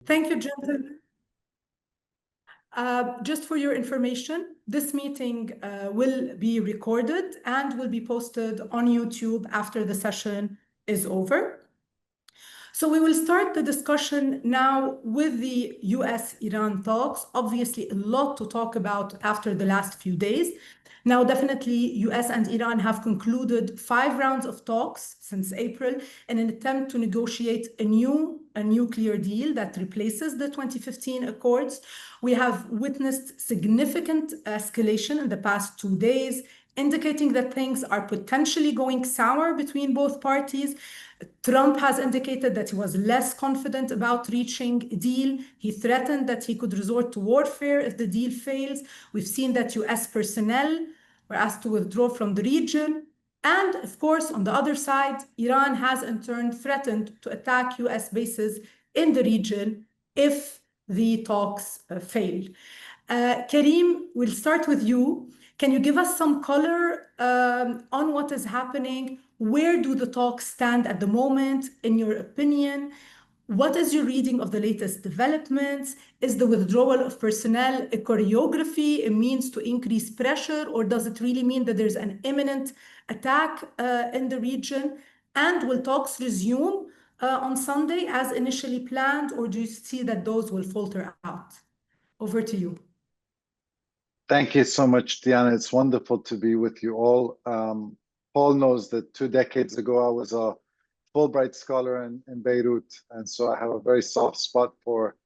Thank you, gentlemen. Just for your information, this meeting will be recorded and will be posted on YouTube after the session is over. So we will start the discussion now with the US-Iran talks. Obviously, a lot to talk about after the last few days. Now, definitely, US and Iran have concluded 5 rounds of talks since April in an attempt to negotiate a nuclear deal that replaces the 2015 accords. We have witnessed significant escalation in the past 2 days, indicating that things are potentially going sour between both parties. Trump has indicated that he was less confident about reaching a deal. He threatened that he could resort to warfare if the deal fails. We've seen that US personnel were asked to withdraw from the region. And of course, on the other side, Iran has in turn threatened to attack US bases in the region if the talks fail. Karim, we'll start with you. Can you give us some color on what is happening? Where do the talks stand at the moment, in your opinion? What is your reading of the latest developments? Is the withdrawal of personnel a choreography, a means to increase pressure, or does it really mean that there's an imminent attack in the region? And will talks resume on Sunday as initially planned, or do you see that those will falter out? Over to you. Thank you so much, Diana. It's wonderful to be with you all. Paul knows that 2 decades ago, I was a Fulbright scholar in Beirut. And so I have a very soft spot for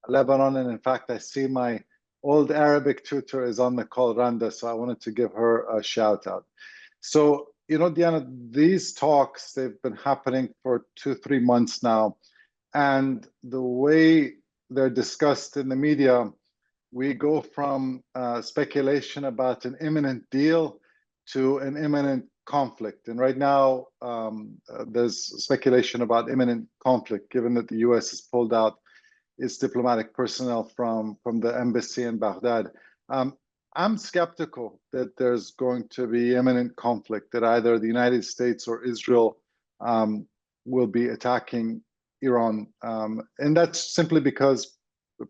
Lebanon. And in fact, I see my old Arabic tutor is on the call, Randa. So I wanted to give her a shout out. So, you know, Diana, these talks, they've been happening for 2-3 months now. And the way they're discussed in the media, we go from speculation about an imminent deal to an imminent conflict. And right now, there's speculation about imminent conflict, given that the US has pulled out its diplomatic personnel from the embassy in Baghdad. I'm skeptical that there's going to be imminent conflict, that either the United States or Israel will be attacking Iran. And that's simply because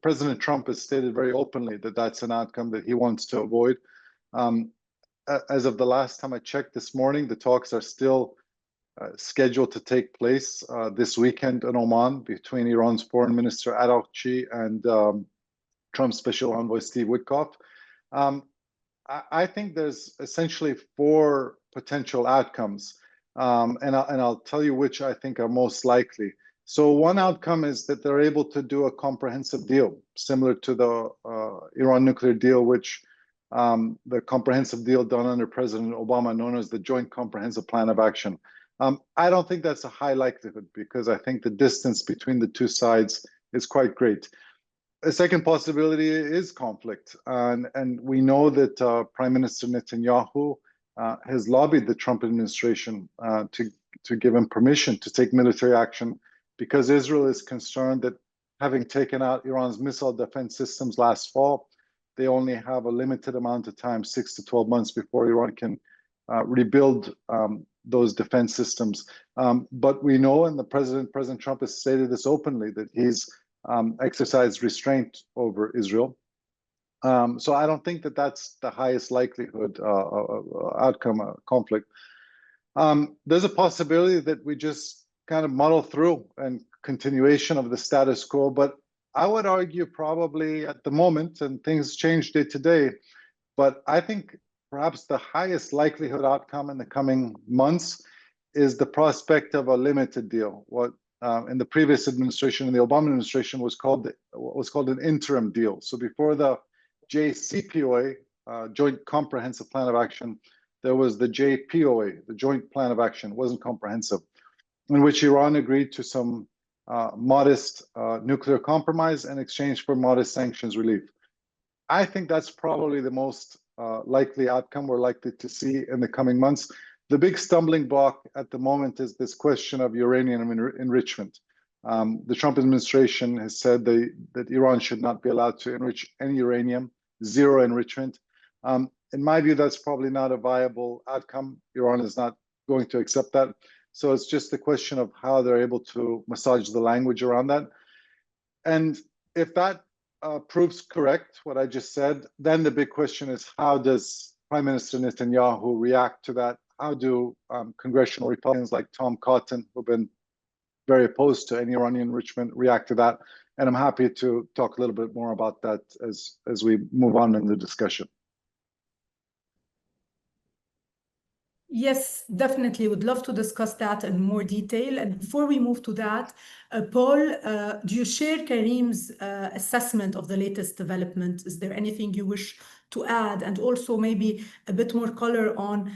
President Trump has stated very openly that that's an outcome that he wants to avoid. As of the last time I checked this morning, the talks are still scheduled to take place this weekend in Oman between Iran's Foreign Minister Araghchi and Trump's Special Envoy Steve Witkoff. I think there's essentially 4 potential outcomes, and I'll tell you which I think are most likely. So one outcome is that they're able to do a comprehensive deal, similar to the Iran nuclear deal, which the comprehensive deal done under President Obama, known as the Joint Comprehensive Plan of Action. I don't think that's a high likelihood, because I think the distance between the 2 sides is quite great. A second possibility is conflict. And we know that Prime Minister Netanyahu has lobbied the Trump administration to give him permission to take military action, because Israel is concerned that, having taken out Iran's missile defense systems last fall, they only have a limited amount of time, 6 to 12 months, before Iran can rebuild those defense systems. But we know, and President Trump has stated this openly, that he's exercised restraint over Israel. So I don't think that that's the highest likelihood outcome conflict. There's a possibility that we just kind of muddle through and continuation of the status quo, but I would argue probably at the moment, and things change day to day, but I think perhaps the highest likelihood outcome in the coming months is the prospect of a limited deal. What in the previous administration, in the Obama administration, was called an interim deal. So before the JCPOA, Joint Comprehensive Plan of Action, there was the JPOA, the Joint Plan of Action. It wasn't comprehensive, in which Iran agreed to some modest nuclear compromise in exchange for modest sanctions relief. I think that's probably the most likely outcome we're likely to see in the coming months. The big stumbling block at the moment is this question of uranium enrichment. The Trump administration has said that Iran should not be allowed to enrich any uranium, 0 enrichment. In my view, that's probably not a viable outcome. Iran is not going to accept that. So it's just a question of how they're able to massage the language around that. And if that proves correct, what I just said, then the big question is, how does Prime Minister Netanyahu react to that? How do congressional Republicans like Tom Cotton, who've been very opposed to any Iranian enrichment, react to that? And I'm happy to talk a little bit more about that as we move on in the discussion. Yes, definitely. Would love to discuss that in more detail. And before we move to that, Paul, do you share Karim's assessment of the latest development? Is there anything you wish to add? And also maybe a bit more color on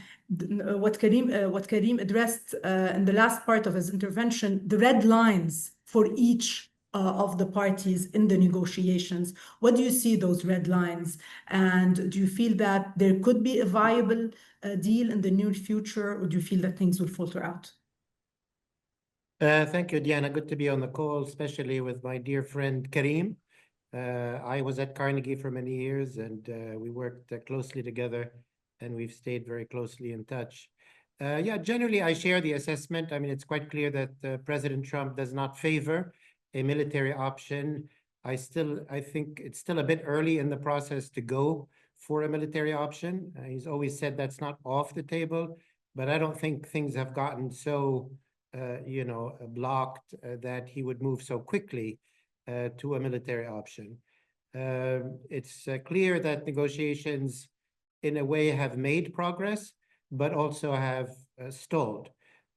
what Karim addressed in the last part of his intervention, the red lines for each of the parties in the negotiations. What do you see those red lines? And do you feel that there could be a viable deal in the near future, or do you feel that things will falter out? Thank you, Diana. Good to be on the call, especially with my dear friend Karim. I was at Carnegie for many years, and we worked closely together, and we've stayed very closely in touch. Yeah, generally, I share the assessment. I mean, it's quite clear that President Trump does not favor a military option. I think it's still a bit early in the process to go for a military option. He's always said that's not off the table, but I don't think things have gotten so, blocked that he would move so quickly to a military option. It's clear that negotiations, in a way, have made progress, but also have stalled.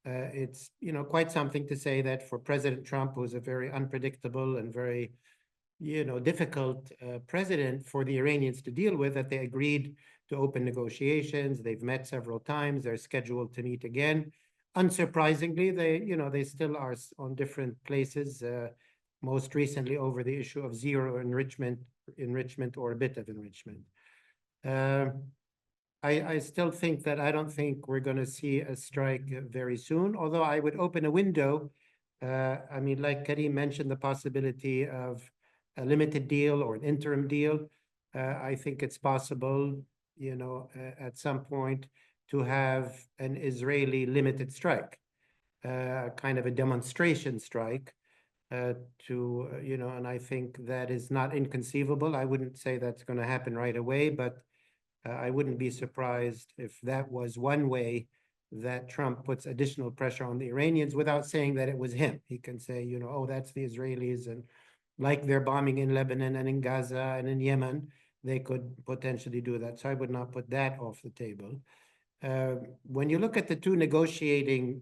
It's quite something to say that for President Trump, who's a very unpredictable and very difficult president for the Iranians to deal with, that they agreed to open negotiations. They've met several times. They're scheduled to meet again. Unsurprisingly, they still are on different places. Most recently over the issue of zero enrichment or a bit of enrichment. I still think that I don't think we're going to see a strike very soon, although I would open a window. I mean, like Karim mentioned, the possibility of a limited deal or an interim deal. I think it's possible, at some point to have an Israeli limited strike, kind of a demonstration strike and I think that is not inconceivable. I wouldn't say that's going to happen right away, but I wouldn't be surprised if that was one way that Trump puts additional pressure on the Iranians without saying that it was him. He can say, oh, that's the Israelis, and like they're bombing in Lebanon and in Gaza and in Yemen, they could potentially do that. So I would not put that off the table. When you look at the two negotiating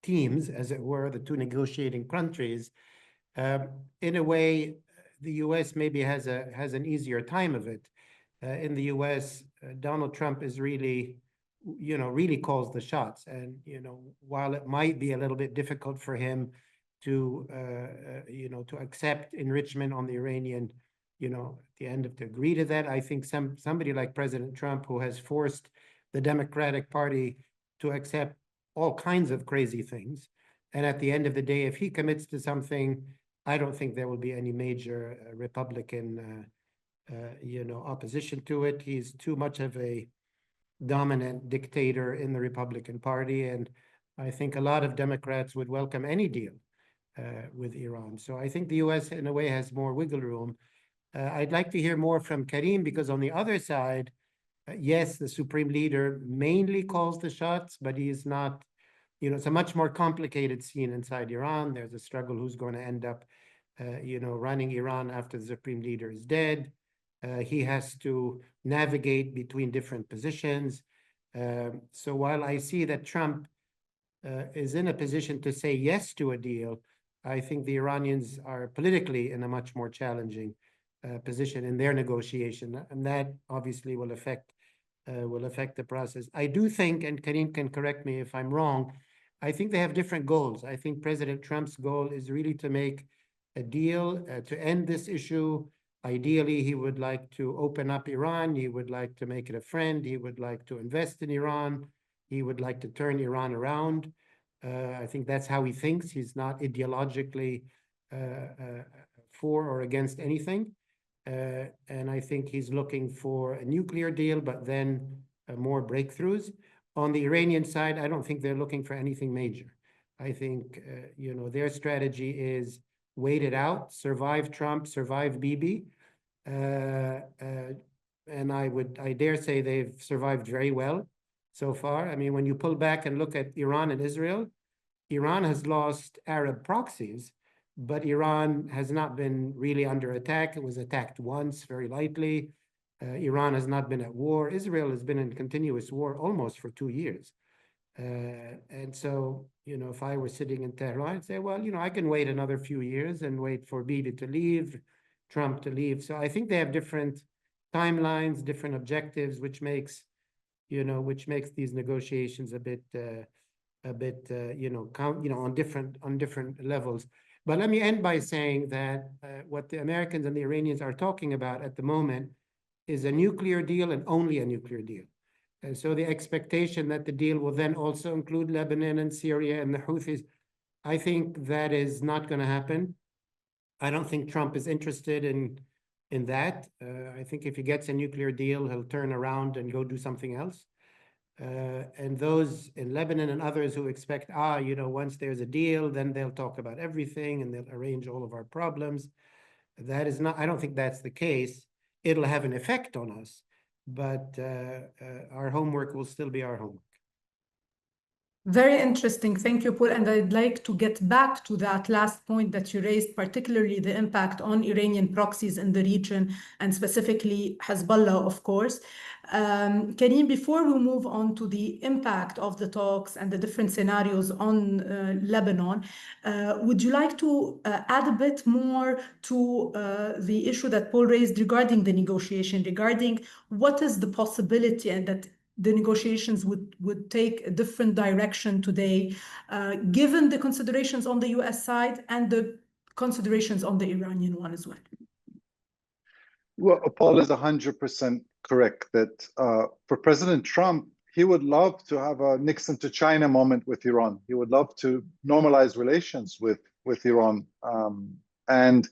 teams, as it were, the two negotiating countries, in a way, the U.S. maybe has an easier time of it. In the U.S., Donald Trump is really calls the shots. And, while it might be a little bit difficult for him to accept enrichment on the Iranian, at the end to agree to that, I think somebody like President Trump, who has forced the Democratic Party to accept all kinds of crazy things, and at the end of the day, if he commits to something, I don't think there will be any major Republican opposition to it. He's too much of a dominant dictator in the Republican Party, and I think a lot of Democrats would welcome any deal with Iran. So I think the U.S. in a way has more wiggle room. I'd like to hear more from Karim, because on the other side, yes, the supreme leader mainly calls the shots, but he is not, it's a much more complicated scene inside Iran. There's a struggle who's going to end up, running Iran after the supreme leader is dead. He has to navigate between different positions. So while I see that Trump is in a position to say yes to a deal, I think the Iranians are politically in a much more challenging position in their negotiation, and that obviously will affect the process. I do think, and Karim can correct me if I'm wrong, I think they have different goals. I think President Trump's goal is really to make a deal to end this issue. Ideally, he would like to open up Iran. He would like to make it a friend. He would like to invest in Iran. He would like to turn Iran around. I think that's how he thinks. He's not ideologically for or against anything. And I think he's looking for a nuclear deal, but then more breakthroughs. On the Iranian side, I don't think they're looking for anything major. I think, their strategy is wait it out, survive Trump, survive Bibi. And I dare say they've survived very well so far. I mean, when you pull back and look at Iran and Israel, Iran has lost Arab proxies, but Iran has not been really under attack. It was attacked once, very lightly. Iran has not been at war. Israel has been in continuous war almost for 2 years. And so, if I were sitting in Tehran, I'd say, well, I can wait another few years and wait for Bibi to leave, Trump to leave. So I think they have different timelines, different objectives, which makes these negotiations a bit on different levels. But let me end by saying that what the Americans and the Iranians are talking about at the moment is a nuclear deal and only a nuclear deal. And so the expectation that the deal will then also include Lebanon and Syria and the Houthis, I think that is not going to happen. I don't think Trump is interested in that. I think if he gets a nuclear deal, he'll turn around and go do something else. And those in Lebanon and others who expect, once there's a deal, then they'll talk about everything and they'll arrange all of our problems. That is not, I don't think that's the case. It'll have an effect on us, but our homework will still be our homework. Very interesting. Thank you, Paul. And I'd like to get back to that last point that you raised, particularly the impact on Iranian proxies in the region and specifically Hezbollah, of course. Karim, before we move on to the impact of the talks and the different scenarios on Lebanon, would you like to add a bit more to the issue that Paul raised regarding the negotiation, regarding what is the possibility and that the negotiations would take a different direction today, given the considerations on the US side and the considerations on the Iranian one as well? Well, Paul is 100% correct that for President Trump, he would love to have a Nixon to China moment with Iran. He would love to normalize relations with Iran. And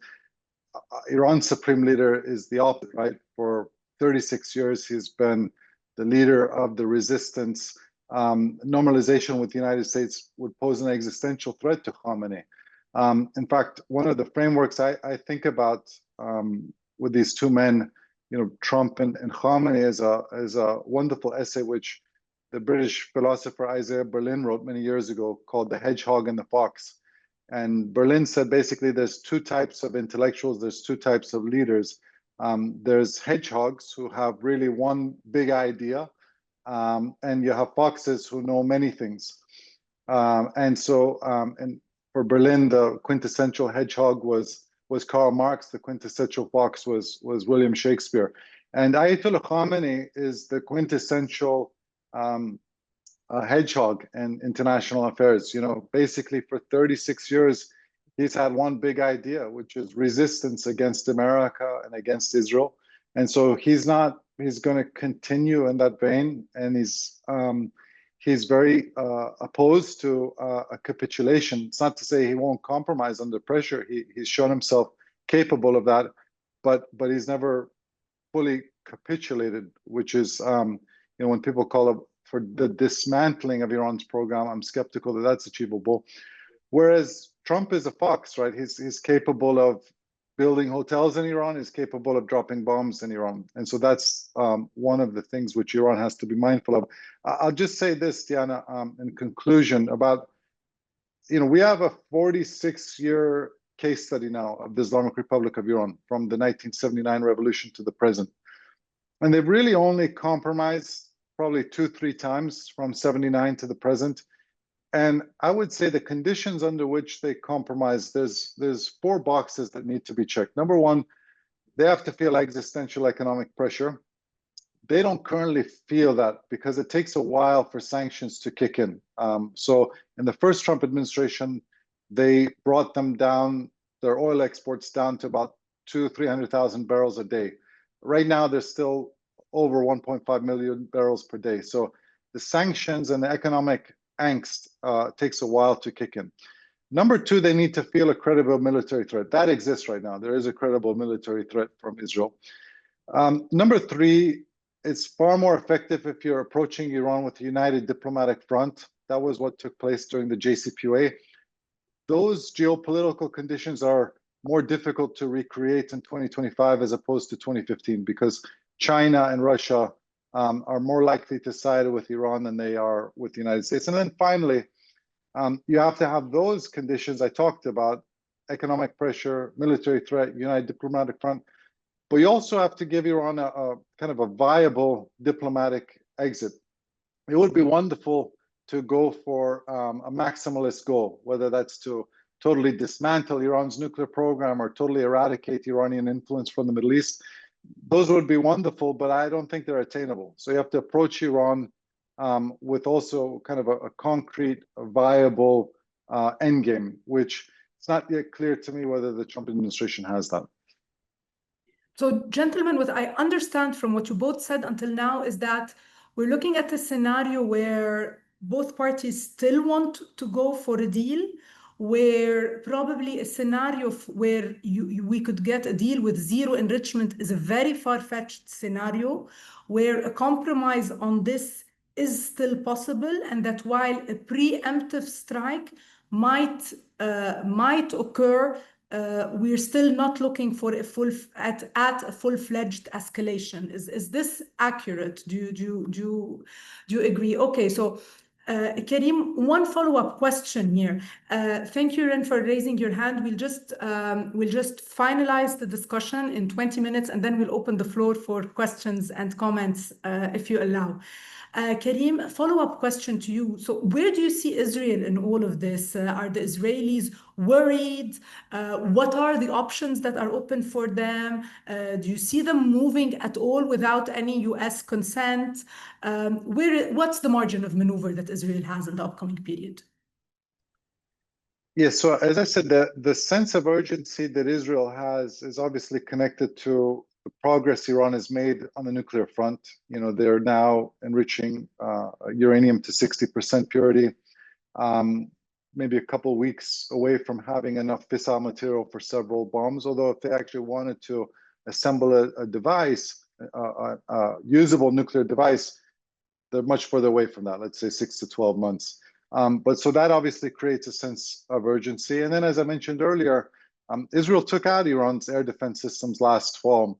Iran's supreme leader is the opposite, right? For 36 years, he's been the leader of the resistance. Normalization with the United States would pose an existential threat to Khamenei. In fact, one of the frameworks I think about with these two men, Trump and Khamenei, is a wonderful essay which the British philosopher Isaiah Berlin wrote many years ago called The Hedgehog and the Fox. And Berlin said basically there's two types of intellectuals, there's two types of leaders. There's hedgehogs who have really one big idea, and you have foxes who know many things. And for Berlin, the quintessential hedgehog was Karl Marx. The quintessential fox was William Shakespeare. And Ayatollah Khamenei is the quintessential hedgehog in international affairs. Basically for 36 years, he's had one big idea, which is resistance against America and against Israel. And so he's going to continue in that vein. And he's very opposed to a capitulation. It's not to say he won't compromise under pressure. He's shown himself capable of that, but he's never fully capitulated, which is, when people call for the dismantling of Iran's program, I'm skeptical that that's achievable. Whereas Trump is a fox, right? He's capable of building hotels in Iran, is capable of dropping bombs in Iran. And so that's one of the things which Iran has to be mindful of. I'll just say this, Diana, in conclusion about, we have a 46-year case study now of the Islamic Republic of Iran from the 1979 revolution to the present. And they've really only compromised probably 2-3 times from 79 to the present. And I would say the conditions under which they compromise, there's 4 boxes that need to be checked. Number one, they have to feel existential economic pressure. They don't currently feel that because it takes a while for sanctions to kick in. So in the first Trump administration, they brought them down, their oil exports down to about 200,000-300,000 barrels a day. Right now, they're still over 1.5 million barrels per day. So the sanctions and the economic angst takes a while to kick in. Number two, they need to feel a credible military threat. That exists right now. There is a credible military threat from Israel. Number three, it's far more effective if you're approaching Iran with a united diplomatic front. That was what took place during the JCPOA. those geopolitical conditions are more difficult to recreate in 2025 as opposed to 2015, because China and Russia are more likely to side with Iran than they are with the United States. And then finally, you have to have those conditions I talked about: economic pressure, military threat, united diplomatic front. But you also have to give Iran a kind of a viable diplomatic exit. It would be wonderful to go for a maximalist goal, whether that's to totally dismantle Iran's nuclear program or totally eradicate Iranian influence from the Middle East. Those would be wonderful, but I don't think they're attainable. So you have to approach Iran with also kind of a concrete, viable endgame, which it's not yet clear to me whether the Trump administration has that. So, gentlemen, what I understand from what you both said until now is that we're looking at a scenario where both parties still want to go for a deal, where probably a scenario where we could get a deal with zero enrichment is a very far-fetched scenario, where a compromise on this is still possible, and that while a preemptive strike might occur, we're still not looking for a full-fledged escalation. Is this accurate? Do you agree? Okay, so Karim, one follow-up question here. Thank you, Ren, for raising your hand. We'll just finalize the discussion in 20 minutes, and then we'll open the floor for questions and comments, if you allow. Karim, a follow-up question to you. So where do you see Israel in all of this? Are the Israelis worried? What are the options that are open for them? Do you see them moving at all without any US consent? What's the margin of maneuver that Israel has in the upcoming period? Yes, so as I said, the sense of urgency that Israel has is obviously connected to the progress Iran has made on the nuclear front. You know, they're now enriching uranium to 60% purity, maybe a couple of weeks away from having enough fissile material for several bombs. Although if they actually wanted to assemble a device, a usable nuclear device, they're much further away from that, let's say 6 to 12 months. But so that obviously creates a sense of urgency. And then, as I mentioned earlier, Israel took out Iran's air defense systems last fall,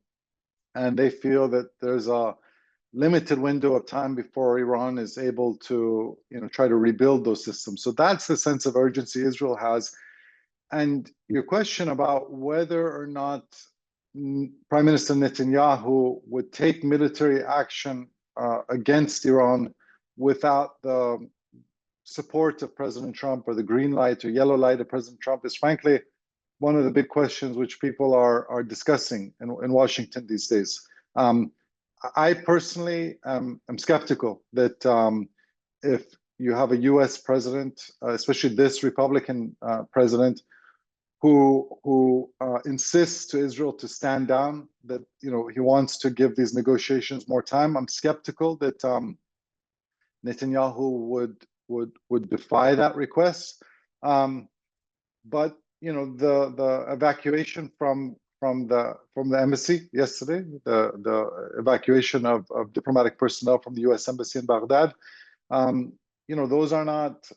and they feel that there's a limited window of time before Iran is able to, try to rebuild those systems. So that's the sense of urgency Israel has. And your question about whether or not Prime Minister Netanyahu would take military action against Iran without the support of President Trump, or the green light or yellow light of President Trump, is frankly one of the big questions which people are discussing in Washington these days. I personally am skeptical that if you have a US president, especially this Republican president, who insists to Israel to stand down, that he wants to give these negotiations more time, I'm skeptical that Netanyahu would defy that request. But the evacuation from the embassy yesterday, the evacuation of diplomatic personnel from the U.S. embassy in Baghdad, those are not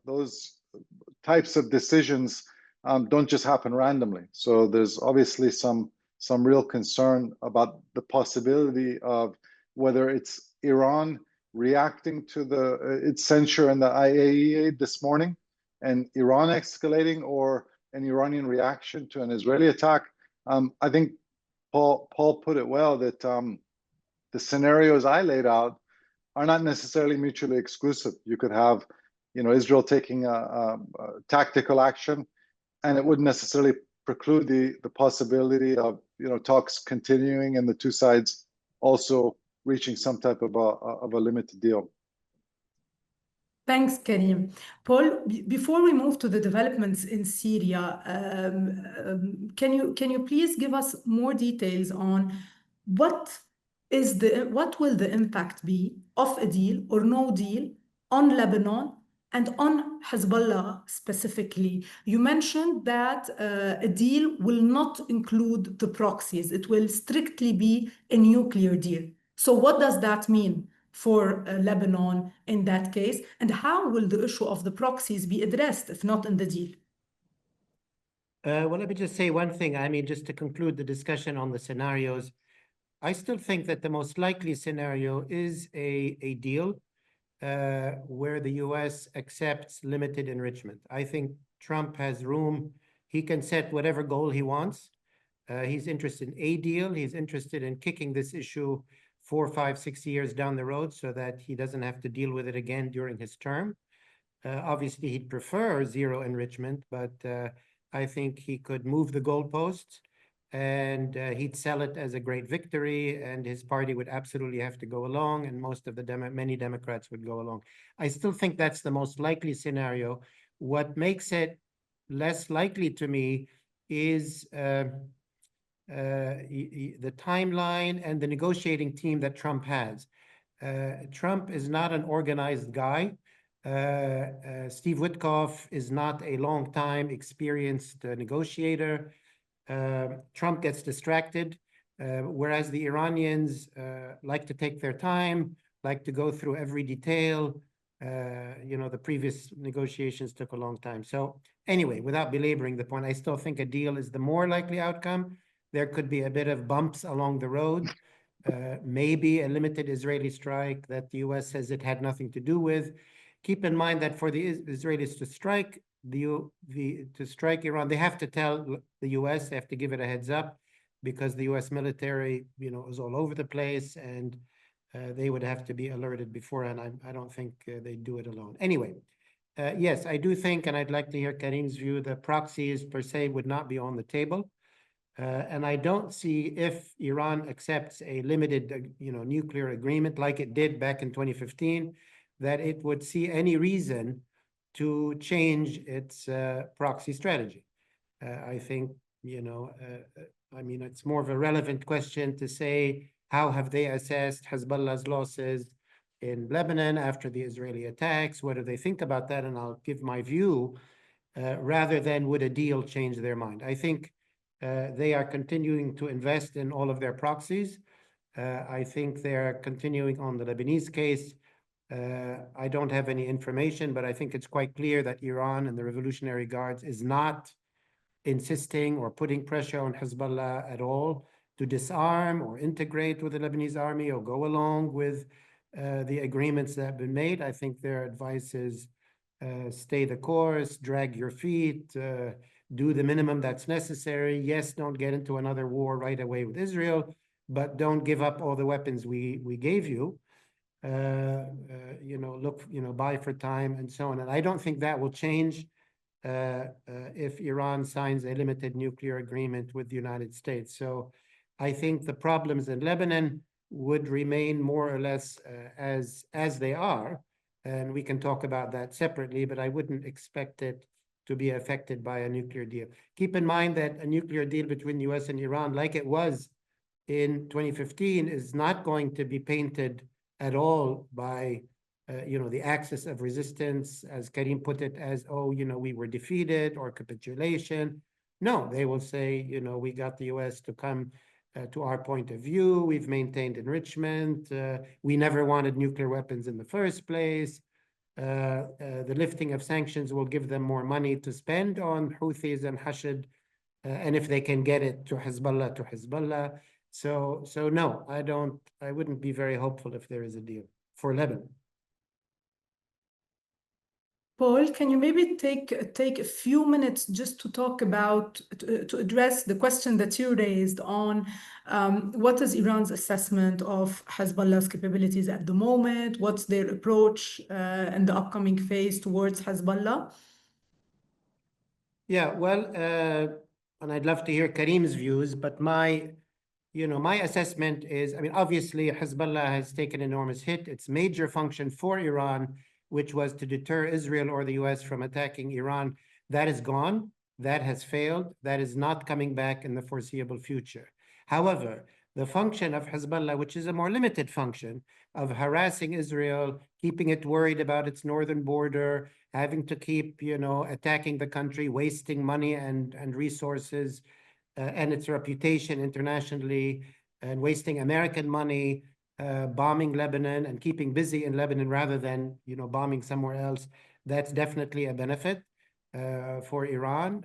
those types of decisions don't just happen randomly. So there's obviously some real concern about the possibility of whether it's Iran reacting to its censure in the IAEA this morning, and Iran escalating, or an Iranian reaction to an Israeli attack. I think Paul put it well, that the scenarios I laid out are not necessarily mutually exclusive. You could have, Israel taking a tactical action, and it wouldn't necessarily preclude the possibility of talks continuing and the two sides also reaching some type of a limited deal. Thanks, Karim. Paul, before we move to the developments in Syria, can you please give us more details on what will the impact be of a deal or no deal on Lebanon and on Hezbollah specifically? You mentioned that a deal will not include the proxies. It will strictly be a nuclear deal. So what does that mean? for Lebanon in that case? And how will the issue of the proxies be addressed if not in the deal? Well, let me just say one thing. I mean, just to conclude the discussion on the scenarios, I still think that the most likely scenario is a deal where the U.S. accepts limited enrichment. I think Trump has room. He can set whatever goal he wants. He's interested in a deal. He's interested in kicking this issue 4, 5, 6 years down the road so that he doesn't have to deal with it again during his term. Obviously, he'd prefer zero enrichment, but I think he could move the goalposts and he'd sell it as a great victory, and his party would absolutely have to go along, and most of the many Democrats would go along. I still think that's the most likely scenario. What makes it less likely to me is the timeline and the negotiating team that Trump has. Trump is not an organized guy. Steve Witkoff is not a long-time experienced negotiator. Trump gets distracted, whereas the Iranians like to take their time, like to go through every detail. The previous negotiations took a long time. So anyway, without belaboring the point, I still think a deal is the more likely outcome. There could be a bit of bumps along the road, maybe a limited Israeli strike that the U.S. says it had nothing to do with. Keep in mind that for the Israelis to strike Iran, they have to tell the U.S., they have to give it a heads up, because the U.S. military, is all over the place, and they would have to be alerted beforehand. I don't think they'd do it alone. Anyway, yes, I do think, and I'd like to hear Karim's view, the proxies per se would not be on the table. And I don't see, if Iran accepts a limited, nuclear agreement like it did back in 2015, that it would see any reason to change its proxy strategy. I think, it's more of a relevant question to say, how have they assessed Hezbollah's losses in Lebanon after the Israeli attacks? What do they think about that? And I'll give my view, rather than would a deal change their mind. I think they are continuing to invest in all of their proxies. I think they're continuing on the Lebanese case. I don't have any information, but I think it's quite clear that Iran and the Revolutionary Guards is not insisting or putting pressure on Hezbollah at all to disarm or integrate with the Lebanese army or go along with the agreements that have been made. I think their advice is stay the course, drag your feet, do the minimum that's necessary. Yes, don't get into another war right away with Israel, but don't give up all the weapons we gave you. Buy for time and so on. And I don't think that will change if Iran signs a limited nuclear agreement with the United States. So I think the problems in Lebanon would remain more or less as they are. And we can talk about that separately, but I wouldn't expect it to be affected by a nuclear deal. Keep in mind that a nuclear deal between the US and Iran, like it was in 2015, is not going to be painted at all by, the axis of resistance, as Karim put it, as, we were defeated, or capitulation. No, they will say, we got the US to come to our point of view. We've maintained enrichment. We never wanted nuclear weapons in the first place. The lifting of sanctions will give them more money to spend on Houthis and Hashd, and if they can get it to Hezbollah. So no, I wouldn't be very hopeful if there is a deal for Lebanon. Paul, can you maybe take a few minutes just to talk about, to address the question that you raised on what is Iran's assessment of Hezbollah's capabilities at the moment? What's their approach in the upcoming phase towards Hezbollah? Yeah, well, and I'd love to hear Karim's views, but my assessment is, obviously Hezbollah has taken an enormous hit. Its major function for Iran, which was to deter Israel or the US from attacking Iran, that is gone. That has failed. That is not coming back in the foreseeable future. However, the function of Hezbollah, which is a more limited function of harassing Israel, keeping it worried about its northern border, having to keep, attacking the country, wasting money and resources, and its reputation internationally, and wasting American money, bombing Lebanon and keeping busy in Lebanon rather than, bombing somewhere else, that's definitely a benefit for Iran.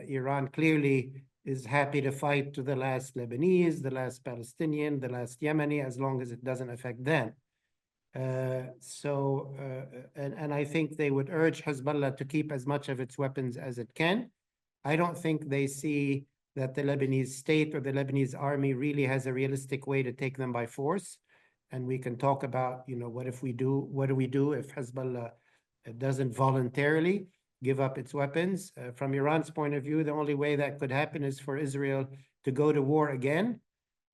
Iran clearly is happy to fight to the last Lebanese, the last Palestinian, the last Yemeni, as long as it doesn't affect them. And I think they would urge Hezbollah to keep as much of its weapons as it can. I don't think they see that the Lebanese state or the Lebanese army really has a realistic way to take them by force. And we can talk about, what do we do if Hezbollah doesn't voluntarily give up its weapons? From Iran's point of view, the only way that could happen is for Israel to go to war again,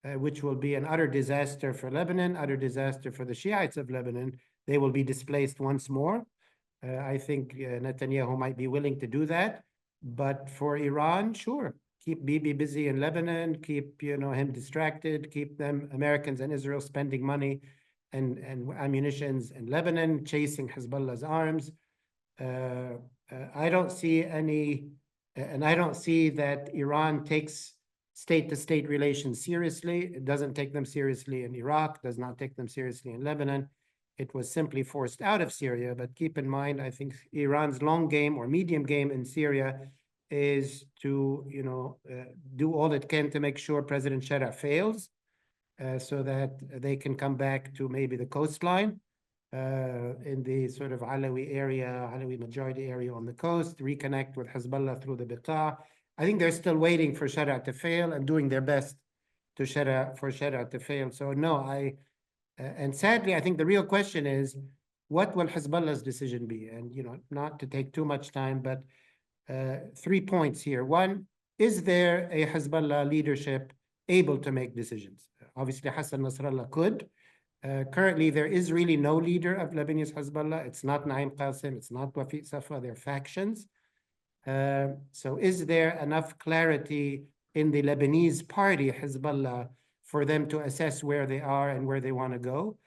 which will be an utter disaster for Lebanon, utter disaster for the Shiites of Lebanon. They will be displaced once more. I think Netanyahu might be willing to do that. But for Iran, sure, keep Bibi busy in Lebanon, keep him distracted, keep them, Americans and Israel, spending money and ammunitions in Lebanon, chasing Hezbollah's arms. I don't see any, and I don't see that Iran takes state-to-state relations seriously. It doesn't take them seriously in Iraq, does not take them seriously in Lebanon. It was simply forced out of Syria. But keep in mind, I think Iran's long game or medium game in Syria is to, do all it can to make sure President Shara fails, so that they can come back to maybe the coastline in the sort of Alawi majority area on the coast, reconnect with Hezbollah through the Biqa. I think they're still waiting for Shara to fail and doing their best for Shara to fail. So no, and sadly, I think the real question is, what will Hezbollah's decision be? And, not to take too much time, but 3 points here. One, is there a Hezbollah leadership able to make decisions? Obviously, Hassan Nasrallah could. Currently, there is really no leader of Lebanese Hezbollah. It's not Naim Qasim, it's not Wafiq Safa, they're factions. So is there enough clarity in the Lebanese party, Hezbollah, for them to assess where they are and where they want to go?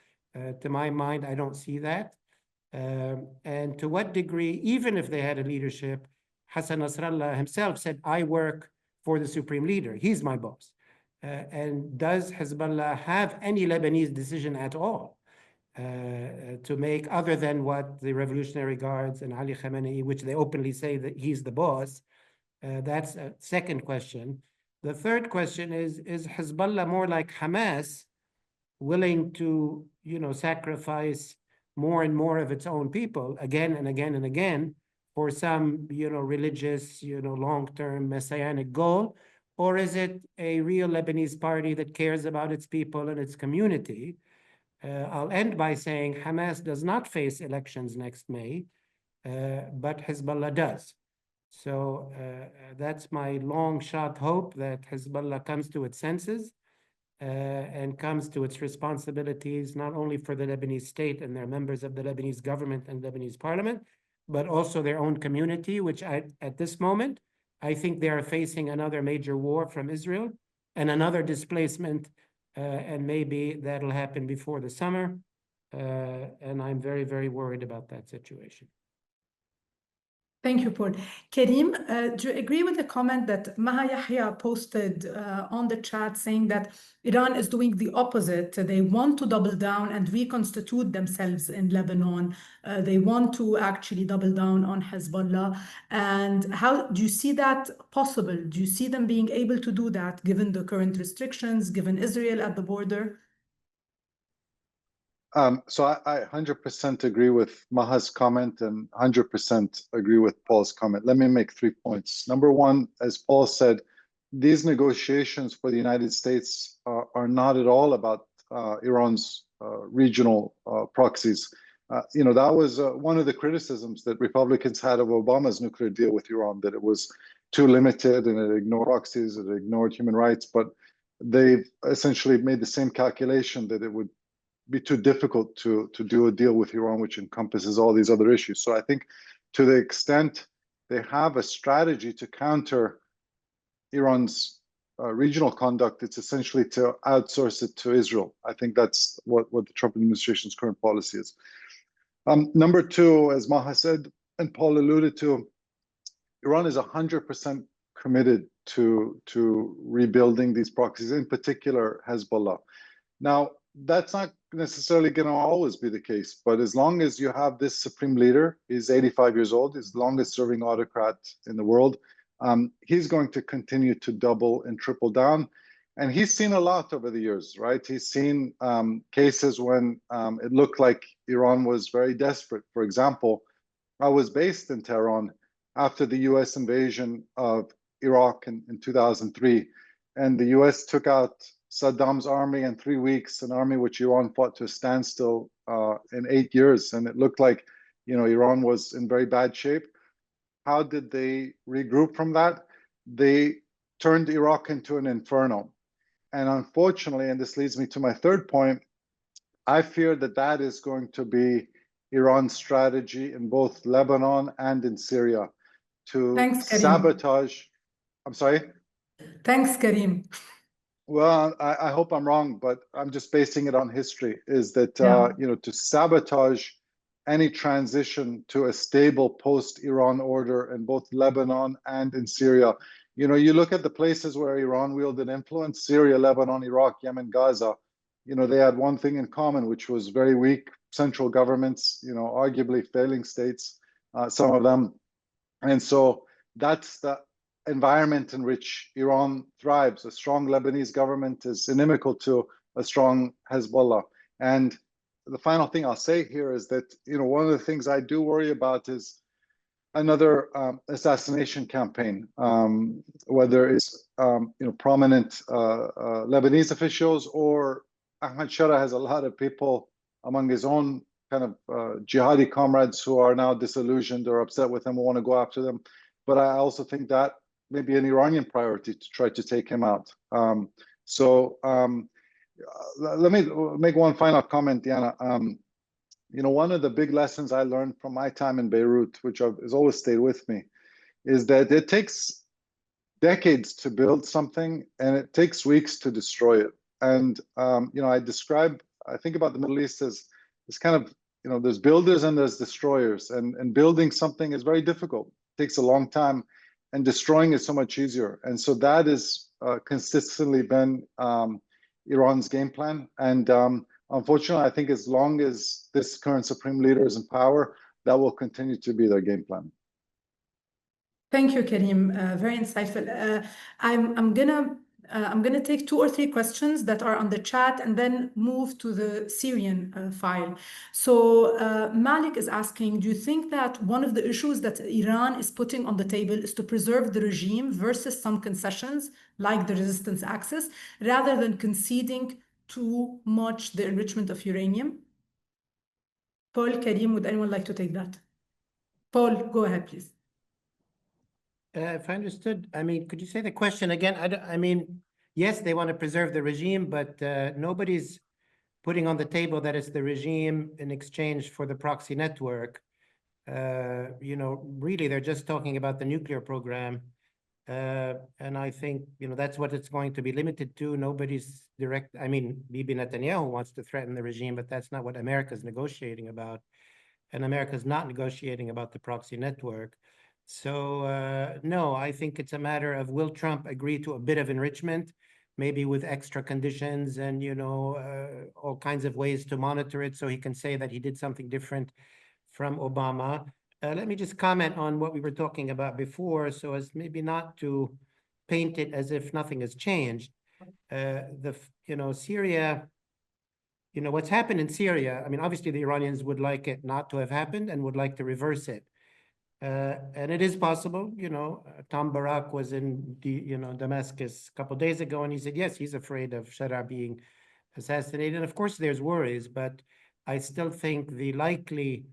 To my mind, I don't see that. And to what degree, even if they had a leadership, Hassan Nasrallah himself said, I work for the supreme leader. He's my boss. And does Hezbollah have any Lebanese decision at all to make, other than what the Revolutionary Guards and Ali Khamenei, which they openly say that he's the boss? That's a second question. The third question is Hezbollah more like Hamas, willing to, sacrifice more and more of its own people again and again and again for some, religious, long-term messianic goal? Or is it a real Lebanese party that cares about its people and its community? I'll end by saying Hamas does not face elections next May, but Hezbollah does. So that's my long shot hope, that Hezbollah comes to its senses and comes to its responsibilities, not only for the Lebanese state and their members of the Lebanese government and Lebanese parliament, but also their own community, which at this moment, I think they are facing another major war from Israel and another displacement, and maybe that'll happen before the summer. And I'm very, very worried about that situation. Thank you, Paul. Karim, do you agree with the comment that Maha Yahya posted on the chat, saying that Iran is doing the opposite? They want to double down and reconstitute themselves in Lebanon. They want to actually double down on Hezbollah. And how do you see that possible? Do you see them being able to do that, given the current restrictions, given Israel at the border? So I 100% agree with Maha's comment and 100% agree with Paul's comment. Let me make 3 points. Number one, as Paul said, these negotiations for the United States are not at all about Iran's regional proxies. That was one of the criticisms that Republicans had of Obama's nuclear deal with Iran, that it was too limited and it ignored proxies, it ignored human rights. But they've essentially made the same calculation, that it would be too difficult to do a deal with Iran, which encompasses all these other issues. So I think, to the extent they have a strategy to counter Iran's regional conduct, it's essentially to outsource it to Israel. I think that's what the Trump administration's current policy is. Number two, as Maha said, and Paul alluded to, Iran is 100% committed to rebuilding these proxies, in particular Hezbollah. Now, that's not necessarily going to always be the case. But as long as you have this supreme leader, he's 85 years old, he's the longest serving autocrat in the world. He's going to continue to double and triple down. And he's seen a lot over the years, right? He's seen cases when it looked like Iran was very desperate. For example, I was based in Tehran after the US invasion of Iraq in 2003. And the US took out Saddam's army in 3 weeks, an army which Iran fought to a standstill in 8 years. And it looked like, Iran was in very bad shape. How did they regroup from that? They turned Iraq into an inferno. And unfortunately, and this leads me to my third point, I fear that that is going to be Iran's strategy in both Lebanon and in Syria to Thanks, Karim. sabotage. I'm sorry? Thanks, Karim. Well, I hope I'm wrong, but I'm just basing it on history, is that, to sabotage any transition to a stable post-Iran order in both Lebanon and in Syria. You look at the places where Iran wielded influence, Syria, Lebanon, Iraq, Yemen, Gaza, they had one thing in common, which was very weak central governments, arguably failing states, some of them. And so that's the environment in which Iran thrives. A strong Lebanese government is inimical to a strong Hezbollah. And the final thing I'll say here is that, one of the things I do worry about is another assassination campaign, whether it's, prominent Lebanese officials, or Ahmad Shara has a lot of people among his own kind of jihadi comrades who are now disillusioned or upset with him and want to go after them. But I also think that may be an Iranian priority to try to take him out. Let me make one final comment, Diana. One of the big lessons I learned from my time in Beirut, which has always stayed with me, is that it takes decades to build something and it takes weeks to destroy it. And, I think about the Middle East as kind of, there's builders and there's destroyers, and building something is very difficult. It takes a long time, and destroying is so much easier. And so that has consistently been Iran's game plan. And unfortunately, I think as long as this current supreme leader is in power, that will continue to be their game plan. Thank you, Karim. Very insightful. I'm gonna take 2 or 3 questions that are on the chat and then move to the Syrian file. So Malik is asking, do you think that one of the issues that Iran is putting on the table is to preserve the regime versus some concessions like the resistance axis, rather than conceding too much the enrichment of uranium? Paul, Karim, would anyone like to take that? Paul, go ahead, please. If I understood, could you say the question again? Yes, they want to preserve the regime, but nobody's putting on the table that it's the regime in exchange for the proxy network. Really, they're just talking about the nuclear program. And I think, that's what it's going to be limited to. Nobody's direct. Bibi Netanyahu wants to threaten the regime, but that's not what America's negotiating about. And America's not negotiating about the proxy network. So, no, I think it's a matter of, will Trump agree to a bit of enrichment, maybe with extra conditions and, all kinds of ways to monitor it so he can say that he did something different from Obama. Let me just comment on what we were talking about before, so as maybe not to paint it as if nothing has changed. Syria, what's happened in Syria, obviously the Iranians would like it not to have happened and would like to reverse it. And it is possible, Tom Barak was in Damascus a couple of days ago, and he said, yes, he's afraid of Shara being assassinated. And of course, there's worries, but I still think the likely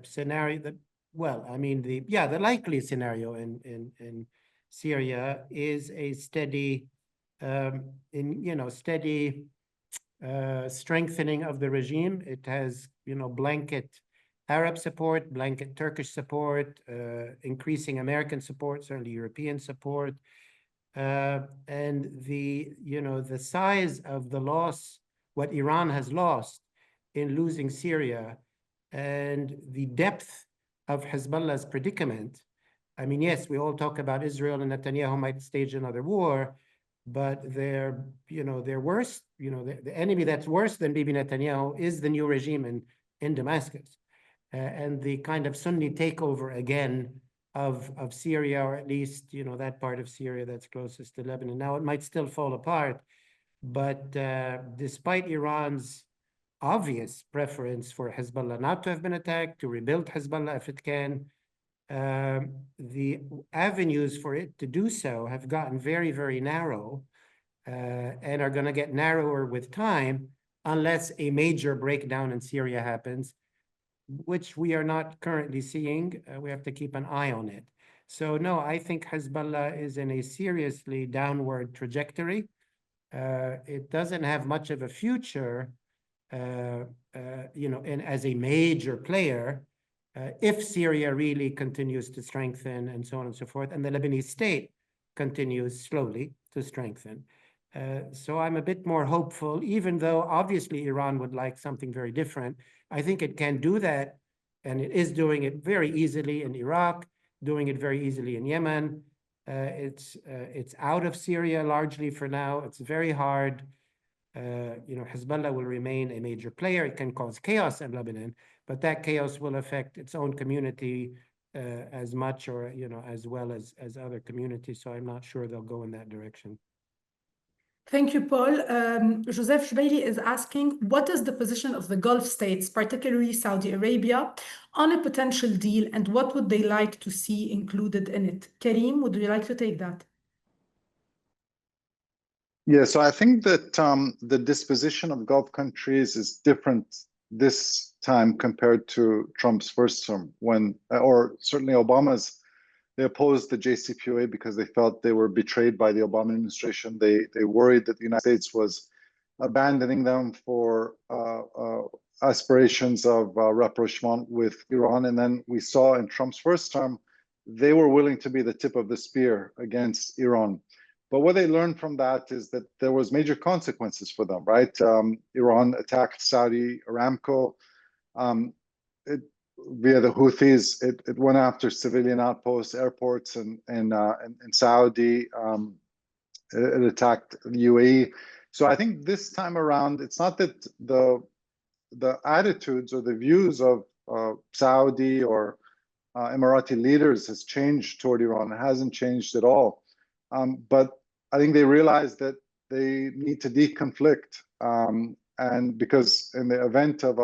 scenario the likely scenario in Syria is a steady, strengthening of the regime. It has, blanket Arab support, blanket Turkish support, increasing American support, certainly European support, and the size of the loss, what Iran has lost in losing Syria, and the depth of Hezbollah's predicament. Yes, we all talk about Israel and Netanyahu might stage another war, but they're worse. The enemy that's worse than Bibi Netanyahu is the new regime in Damascus, and the kind of Sunni takeover again of Syria, or at least that part of Syria that's closest to Lebanon. Now it might still fall apart, but despite Iran's obvious preference for Hezbollah not to have been attacked, to rebuild Hezbollah if it can, the avenues for it to do so have gotten very, very narrow, and are going to get narrower with time unless a major breakdown in Syria happens, which we are not currently seeing. We have to keep an eye on it. So no, I think Hezbollah is in a seriously downward trajectory. It doesn't have much of a future, as a major player, if Syria really continues to strengthen and so on and so forth, and the Lebanese state continues slowly to strengthen. So I'm a bit more hopeful, even though obviously Iran would like something very different. I think it can do that, and it is doing it very easily in Iraq, doing it very easily in Yemen. It's out of Syria largely for now. It's very hard. Hezbollah will remain a major player. It can cause chaos in Lebanon, but that chaos will affect its own community as much, or as well as other communities. So I'm not sure they'll go in that direction. Thank you, Paul. Joseph Shbeili is asking, what is the position of the Gulf states, particularly Saudi Arabia, on a potential deal, and what would they like to see included in it? Karim, would you like to take that? Yeah, so I think that the disposition of Gulf countries is different this time compared to Trump's first term, or certainly Obama's. They opposed the JCPOA because they felt they were betrayed by the Obama administration. They worried that the United States was abandoning them for aspirations of rapprochement with Iran. And then we saw in Trump's first term, they were willing to be the tip of the spear against Iran. But what they learned from that is that there was major consequences for them, right? Iran attacked Saudi Aramco. Via the Houthis, it went after civilian outposts, airports, and Saudi. It attacked the UAE. So I think this time around, it's not that the attitudes or the views of Saudi or Emirati leaders has changed toward Iran. It hasn't changed at all. But I think they realize that they need to deconflict, and because in the event of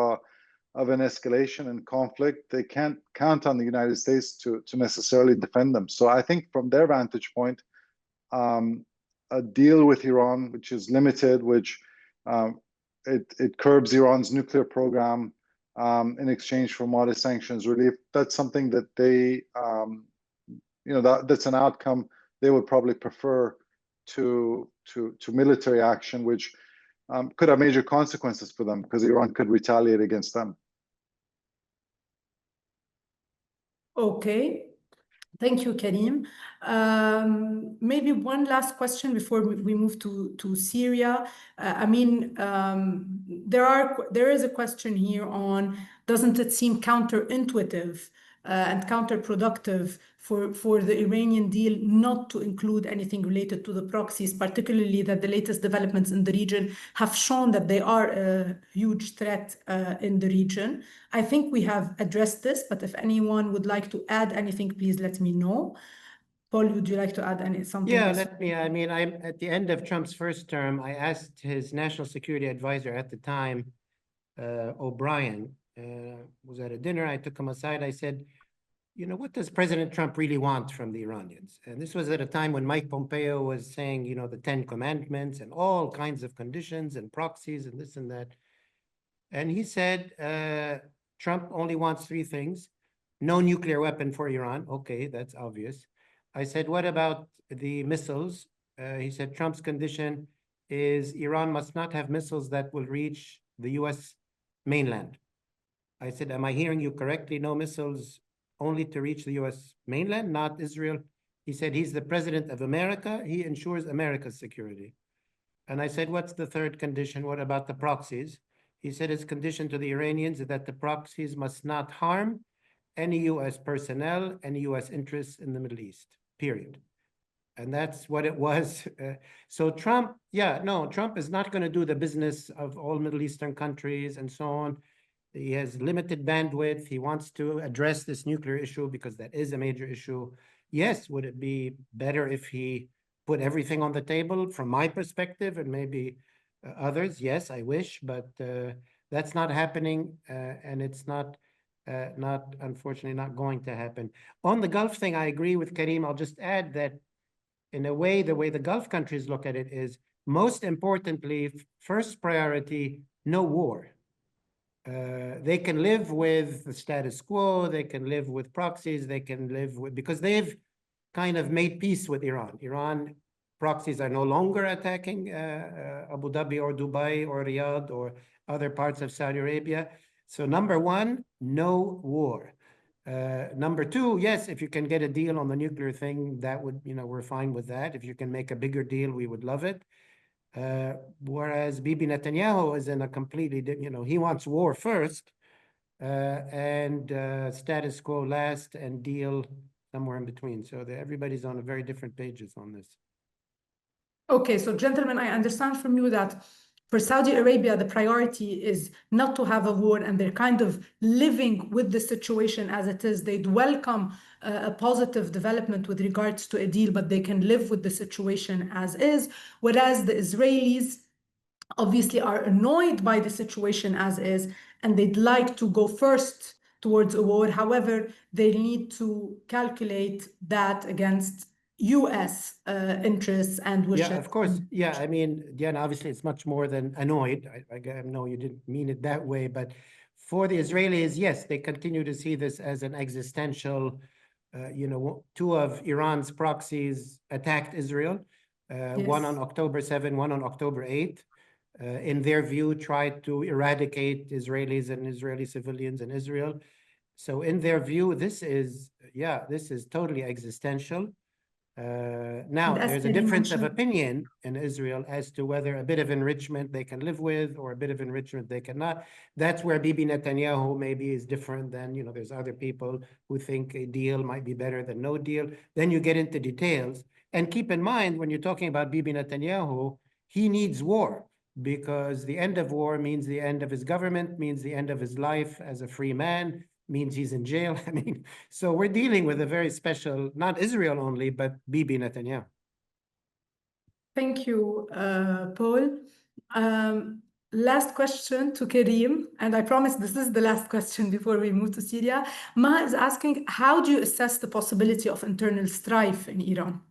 an escalation and conflict, they can't count on the United States to necessarily defend them. So I think from their vantage point, a deal with Iran, which is limited, which it curbs Iran's nuclear program in exchange for modest sanctions relief, that's something that they, that's an outcome they would probably prefer to military action, which could have major consequences for them because Iran could retaliate against them. Okay, thank you, Karim. Maybe one last question before we move to Syria. There is a question here on, doesn't it seem counterintuitive and counterproductive for the Iranian deal not to include anything related to the proxies, particularly that the latest developments in the region have shown that they are a huge threat in the region? I think we have addressed this, but if anyone would like to add anything, please let me know. Paul, would you like to add something? Yeah, I'm at the end of Trump's first term, I asked his national security advisor at the time, O'Brien, was at a dinner. I took him aside. I said, what does President Trump really want from the Iranians? And this was at a time when Mike Pompeo was saying, the 10 commandments and all kinds of conditions and proxies and this and that. And he said, Trump only wants 3 things. No nuclear weapon for Iran. Okay, that's obvious. I said, what about the missiles? He said, Trump's condition is Iran must not have missiles that will reach the US mainland. I said, am I hearing you correctly? No missiles only to reach the US mainland, not Israel? He said, he's the president of America. He ensures America's security. And I said, what's the third condition? What about the proxies? He said his condition to the Iranians is that the proxies must not harm any US personnel, any US interests in the Middle East, period. And that's what it was. So Trump, yeah, no, Trump is not going to do the business of all Middle Eastern countries and so on. He has limited bandwidth. He wants to address this nuclear issue because that is a major issue. Yes, would it be better if he put everything on the table from my perspective and maybe others? Yes, I wish, but that's not happening, and it's not unfortunately not going to happen. On the Gulf thing, I agree with Karim. I'll just add that in a way, the way the Gulf countries look at it is, most importantly, first priority, no war. They can live with the status quo, they can live with proxies, they can live with, because they've kind of made peace with Iran. Iran proxies are no longer attacking Abu Dhabi or Dubai or Riyadh or other parts of Saudi Arabia. So number one, no war. Number two, yes, if you can get a deal on the nuclear thing, that would, we're fine with that. If you can make a bigger deal, we would love it. Whereas Bibi Netanyahu is in a completely, he wants war first, and status quo last, and deal somewhere in between. So everybody's on a very different pages on this. Okay, so gentlemen, I understand from you that for Saudi Arabia, the priority is not to have a war, and they're kind of living with the situation as it is. They'd welcome a positive development with regards to a deal, but they can live with the situation as is. Whereas the Israelis obviously are annoyed by the situation as is, and they'd like to go first towards a war. However, they need to calculate that against US interests and wishes. Yeah, of course. Yeah, I mean, Diana, obviously it's much more than annoyed. I know you didn't mean it that way, but for the Israelis, yes, they continue to see this as an existential, two of Iran's proxies attacked Israel, one on October 7, one on October 8. In their view, tried to eradicate Israelis and Israeli civilians in Israel. So in their view, this is totally existential. Now, there's a difference of opinion in Israel as to whether a bit of enrichment they can live with or a bit of enrichment they cannot. That's where Bibi Netanyahu maybe is different than, there's other people who think a deal might be better than no deal. Then you get into details. And keep in mind, when you're talking about Bibi Netanyahu, he needs war, because the end of war means the end of his government, means the end of his life as a free man, means he's in jail. I mean, so we're dealing with a very special, not Israel only, but Bibi Netanyahu. Thank you, Paul. Last question to Karim, and I promise this is the last question before we move to Syria. Ma is asking, how do you assess the possibility of internal strife in Iran?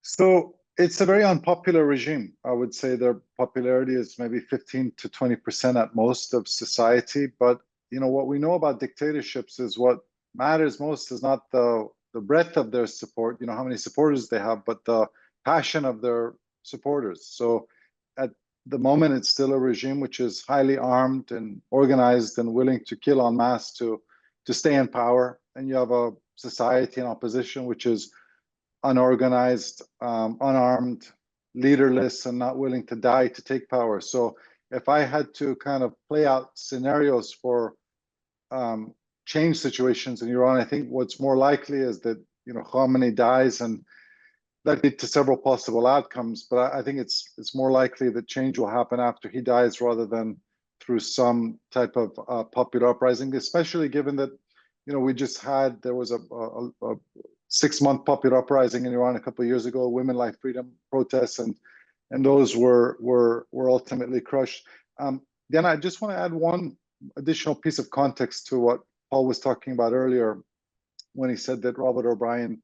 So it's a very unpopular regime. I would say their popularity is maybe 15 to 20% at most of society. But what we know about dictatorships is what matters most is not the breadth of their support, how many supporters they have, but the passion of their supporters. So at the moment, it's still a regime which is highly armed and organized and willing to kill en masse to stay in power. And you have a society and opposition which is unorganized, unarmed, leaderless, and not willing to die to take power. So if I had to kind of play out scenarios for change situations in Iran, I think what's more likely is that Khamenei dies, and that leads to several possible outcomes. But I think it's more likely that change will happen after he dies rather than through some type of popular uprising, especially given that there was a 6-month popular uprising in Iran a couple of years ago, women life freedom protests, and those were ultimately crushed. Then I just want to add one additional piece of context to what Paul was talking about earlier, when he said that Robert O'Brien,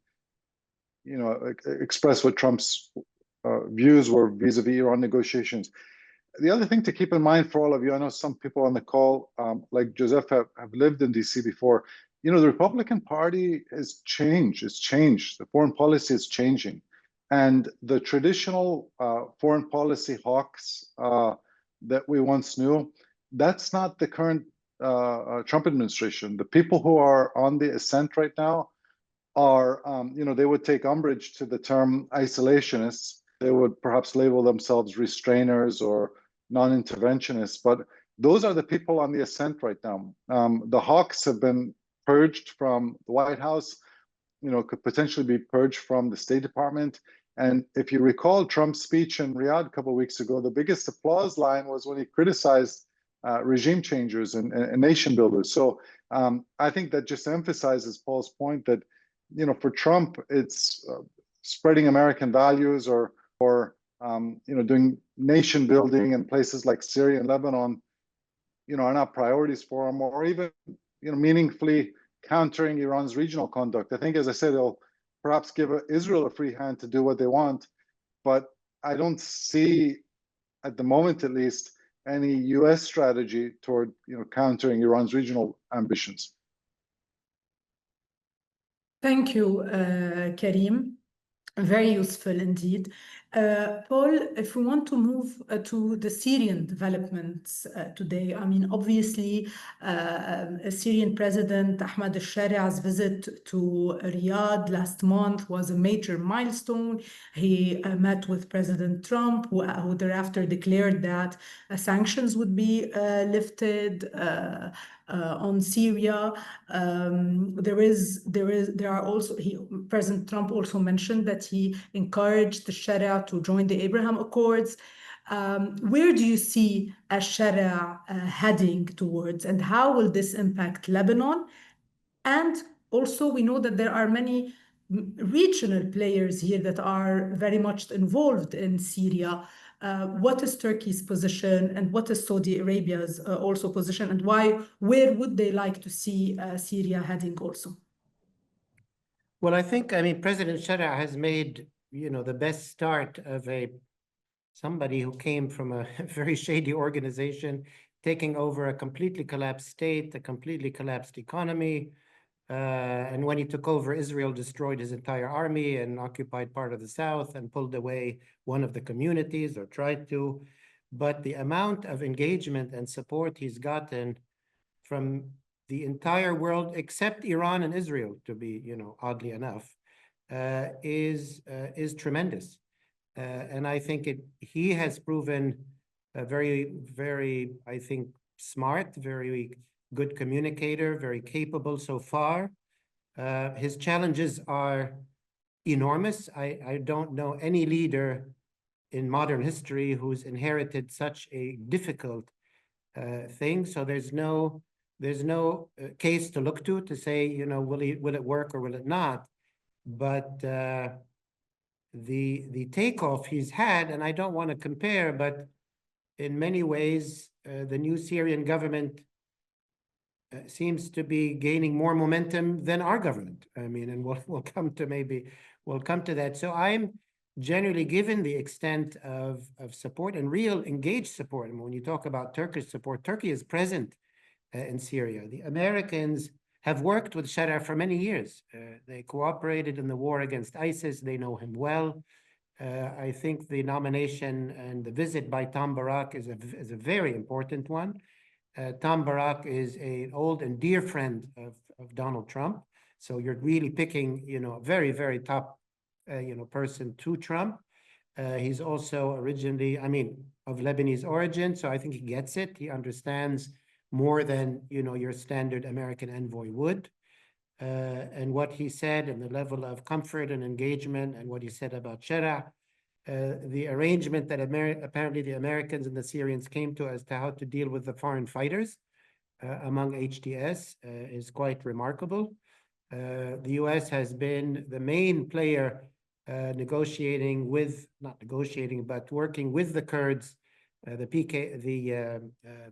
expressed what Trump's views were vis-a-vis Iran negotiations. The other thing to keep in mind for all of you, I know some people on the call, like Joseph, have lived in DC before. The Republican Party has changed. It's changed. The foreign policy is changing. And the traditional foreign policy hawks that we once knew, that's not the current Trump administration. The people who are on the ascent right now are, they would take umbrage to the term isolationists. They would perhaps label themselves restrainers or non-interventionists. But those are the people on the ascent right now. The hawks have been purged from the White House. could potentially be purged from the State Department. And if you recall Trump's speech in Riyadh a couple of weeks ago, the biggest applause line was when he criticized regime changers and nation builders. So I think that just emphasizes Paul's point that, for Trump, it's spreading American values or doing nation building in places like Syria and Lebanon, are not priorities for him, or even, meaningfully countering Iran's regional conduct. I think, as I said, they'll perhaps give Israel a free hand to do what they want, but I don't see, at the moment at least, any U.S. strategy toward, countering Iran's regional ambitions. Thank you, Karim. Very useful indeed. Paul, if we want to move to the Syrian developments today, I mean, obviously, Syrian President Ahmad al-Shari''s visit to Riyadh last month was a major milestone. He met with President Trump, who thereafter declared that sanctions would be lifted on Syria. President Trump also mentioned that he encouraged the Sharia to join the Abraham Accords. Where do you see al-Sharia heading towards, and how will this impact Lebanon? And also, we know that there are many regional players here that are very much involved in Syria. What is Turkey's position, and what is Saudi Arabia's also position, and where would they like to see Syria heading also? Well, I mean, President Sharia has made, the best start of somebody who came from a very shady organization, taking over a completely collapsed state, a completely collapsed economy. And when he took over, Israel destroyed his entire army and occupied part of the south and pulled away one of the communities, or tried to. But the amount of engagement and support he's gotten from the entire world, except Iran and Israel, to be, oddly enough, is tremendous. And I think he has proven very, very, I think, smart, very good communicator, very capable so far. His challenges are enormous. I don't know any leader in modern history who's inherited such a difficult thing. So there's no case to look to say, will it work or will it not? But the takeoff he's had, and I don't want to compare, but in many ways, the new Syrian government seems to be gaining more momentum than our government. I mean, and we'll come to that. So I'm generally, given the extent of support and real engaged support, and when you talk about Turkish support, Turkey is present in Syria. The Americans have worked with Sharia for many years. They cooperated in the war against ISIS. They know him well. I think the nomination and the visit by Tom Barak is a very important one. Tom Barak is an old and dear friend of Donald Trump. So you're really picking, a very, very top, person to Trump. He's also originally, of Lebanese origin. So I think he gets it. He understands more than, your standard American envoy would. And what he said, and the level of comfort and engagement, and what he said about Sharia, the arrangement that apparently the Americans and the Syrians came to as to how to deal with the foreign fighters among HTS is quite remarkable. The US has been the main player not negotiating, but working with the Kurds, the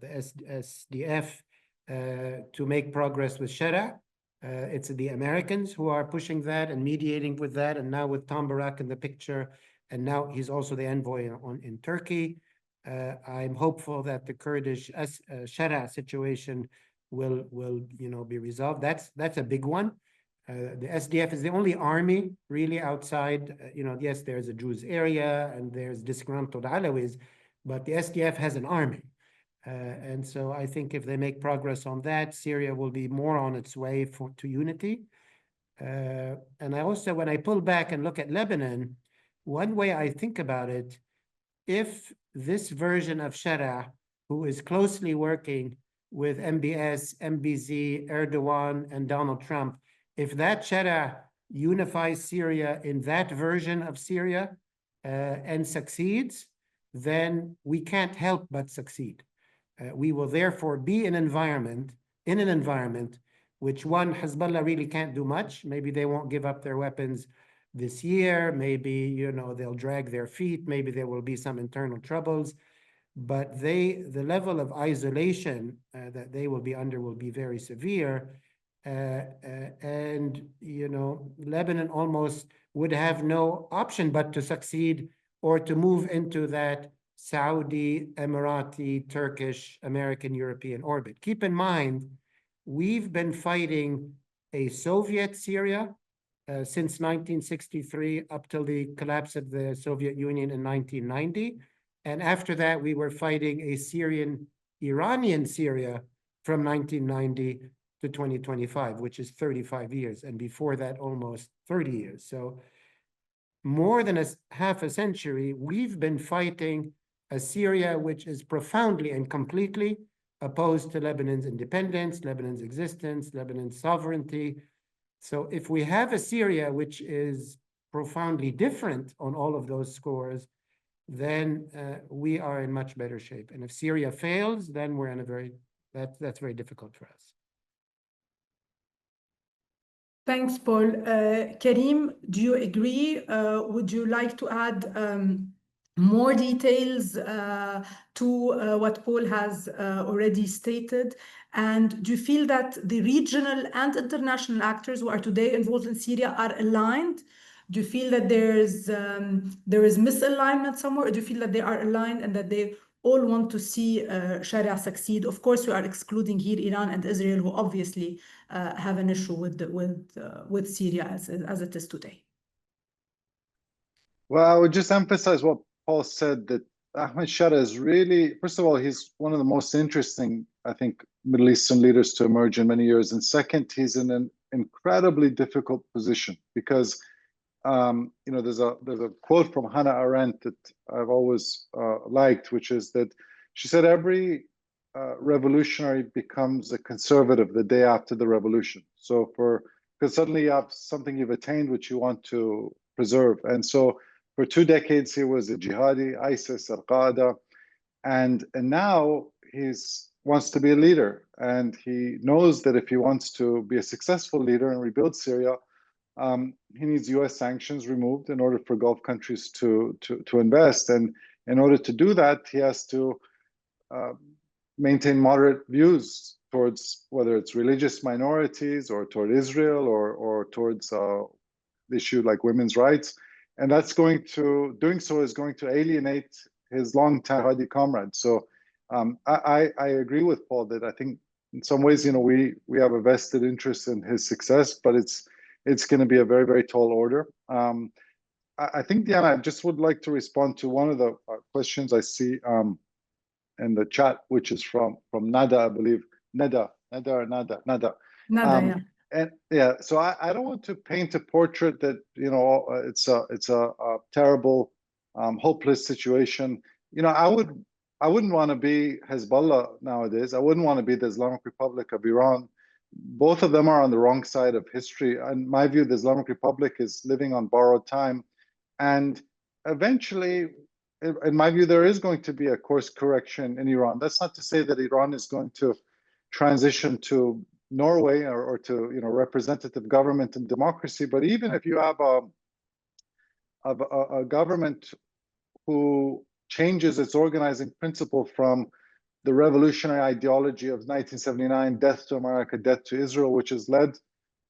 SDF, to make progress with Sharia. It's the Americans who are pushing that and mediating with that, and now with Tom Barak in the picture, and now he's also the envoy in Turkey. I'm hopeful that the Kurdish Sharia situation will be resolved. That's a big one. The SDF is the only army really outside. Yes, there's a Druze area and there's disgruntled Alawis, but the SDF has an army. And so I think if they make progress on that, Syria will be more on its way to unity. And I also, when I pull back and look at Lebanon, one way I think about it, if this version of Sharia, who is closely working with MBS, MBZ, Erdogan, and Donald Trump, if that Sharia, unifies Syria in that version of Syria and succeeds, then we can't help but succeed. We will therefore be in an environment which one, Hezbollah really can't do much. Maybe they won't give up their weapons this year. Maybe, you know, they'll drag their feet. Maybe there will be some internal troubles. But the level of isolation that they will be under will be very severe. And, you know, Lebanon almost would have no option but to succeed or to move into that Saudi, Emirati, Turkish, American, European orbit. Keep in mind, we've been fighting a Soviet Syria since 1963 up till the collapse of the Soviet Union in 1990. And after that, we were fighting a Syrian, Iranian Syria from 1990 to 2025, which is 35 years. And before that, almost 30 years. So more than half a century, we've been fighting a Syria which is profoundly and completely opposed to Lebanon's independence, Lebanon's existence, Lebanon's sovereignty. So if we have a Syria which is profoundly different on all of those scores, then we are in much better shape. And if Syria fails, then we're in a that's very difficult for us. Thanks, Paul. Karim, do you agree? Would you like to add more details to what Paul has already stated? And do you feel that the regional and international actors who are today involved in Syria are aligned? Do you feel that there is misalignment somewhere, or do you feel that they are aligned and that they all want to see Sharia succeed? Of course, we are excluding here Iran and Israel, who obviously have an issue with Syria as it is today. Well, I would just emphasize what Paul said, that Ahmed Sharia is really, first of all, he's one of the most interesting, I think, Middle Eastern leaders to emerge in many years. And second, he's in an incredibly difficult position because you know, there's a quote from Hannah Arendt that I've always liked, which is that she said every revolutionary becomes a conservative the day after the revolution. So because suddenly you have something you've attained which you want to preserve. And so for 2 decades he was a jihadi, ISIS, Al-Qaeda, and now he's wants to be a leader, and he knows that if he wants to be a successful leader and rebuild Syria, he needs U.S. sanctions removed in order for Gulf countries to invest. And in order to do that, he has to maintain moderate views towards whether it's religious minorities or toward Israel or towards the issue like women's rights. And doing so is going to alienate his long-time Hadi comrades. So I agree with Paul that I think in some ways, you know, we have a vested interest in his success, but it's going to be a very, very tall order. I think, Diana, I just would like to respond to one of the questions I see in the chat, which is from Nada, I believe. Nada. Nada, yeah. And yeah, so I don't want to paint a portrait that, you know, it's a terrible, hopeless situation. You know, I wouldn't want to be Hezbollah nowadays. I wouldn't want to be the Islamic Republic of Iran. Both of them are on the wrong side of history. In my view, the Islamic Republic is living on borrowed time. And eventually, in my view, there is going to be a course correction in Iran. That's not to say that Iran is going to transition to Norway or to, you know, representative government and democracy. But even if you have a government who changes its organizing principle from the revolutionary ideology of 1979, death to America, death to Israel, which has led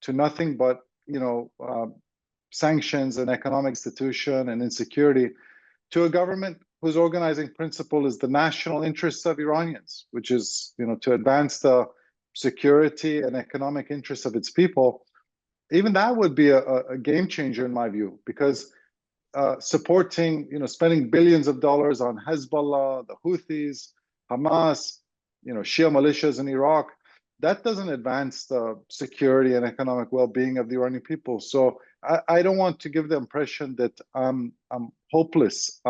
to nothing but, you know, sanctions and economic institution and insecurity, to a government whose organizing principle is the national interests of Iranians, which is, you know, to advance the security and economic interests of its people. Even that would be a game changer in my view, because supporting, you know, spending billions of dollars on Hezbollah, the Houthis, Hamas, you know, Shia militias in Iraq, that doesn't advance the security and economic well-being of the Iranian people. So I don't want to give the impression that I'm hopeless,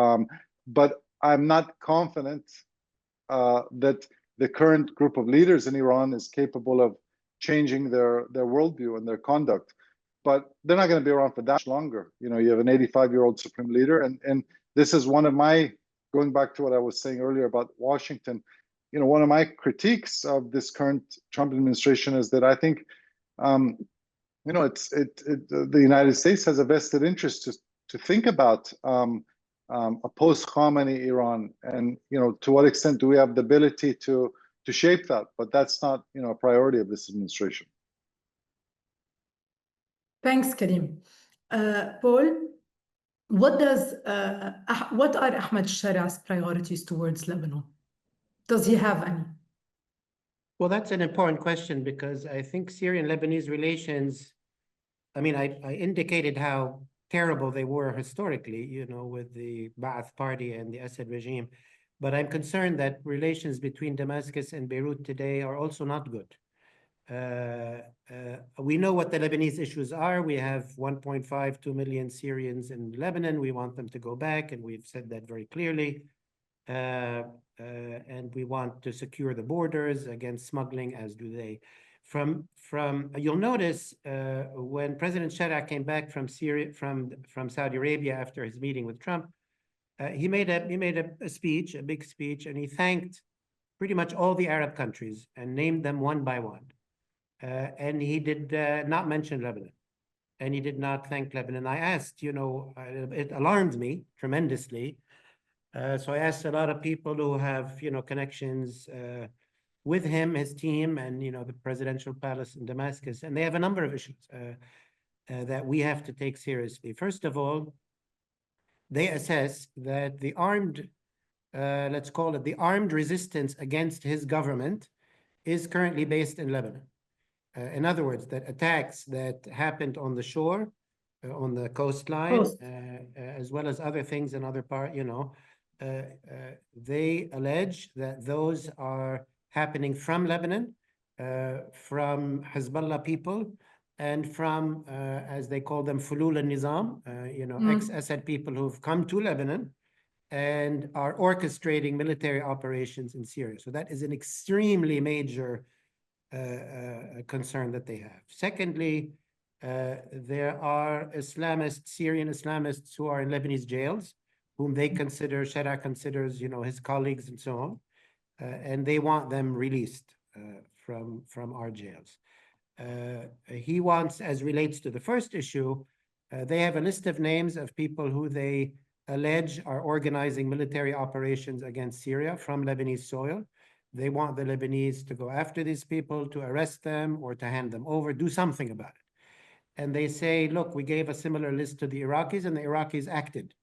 but I'm not confident that the current group of leaders in Iran is capable of changing their worldview and their conduct. but they're not going to be around for that much longer. You know, you have an 85-year-old supreme leader, and this is one of my, going back to what I was saying earlier about Washington, you know, one of my critiques of this current Trump administration is that I think, you know, the United States has a vested interest to think about a post-Khamenei Iran, and you know, to what extent do we have the ability to shape that? But that's not, you know, a priority of this administration. Thanks, Karim. Paul, what are Ahmed Shara's priorities towards Lebanon? Does he have any? Well, that's an important question because I think Syrian-Lebanese relations, I mean, I indicated how terrible they were historically, you know, with the Ba'ath Party and the Assad regime. But I'm concerned that relations between Damascus and Beirut today are also not good. We know what the Lebanese issues are. We have 1.5, 2 million Syrians in Lebanon. We want them to go back, and we've said that very clearly. And we want to secure the borders against smuggling, as do they. You'll notice when President Shara came back from Saudi Arabia after his meeting with Trump, he made a speech, a big speech, and he thanked pretty much all the Arab countries and named them one by one. And he did not mention Lebanon, and he did not thank Lebanon. I asked, you know, it alarmed me tremendously. So I asked a lot of people who have, you know, connections with him, his team, and, you know, the presidential palace in Damascus, and they have a number of issues that we have to take seriously. First of all, they assess that the armed, let's call it the armed resistance against his government is currently based in Lebanon. In other words, that attacks that happened on the shore, on the coastline, as well as other things in other parts, you know, they allege that those are happening from Lebanon, from Hezbollah people, and from, as they call them, Fulul al-Nizam, you know, ex-Assad people who've come to Lebanon and are orchestrating military operations in Syria. So that is an extremely major concern that they have. Secondly, there are Syrian Islamists who are in Lebanese jails, whom they consider, Shara considers, you know, his colleagues and so on, and they want them released from our jails. He wants, as relates to the first issue, they have a list of names of people who they allege are organizing military operations against Syria from Lebanese soil. They want the Lebanese to go after these people, to arrest them or to hand them over, do something about it. And they say, look, we gave a similar list to the Iraqis, and the Iraqis acted.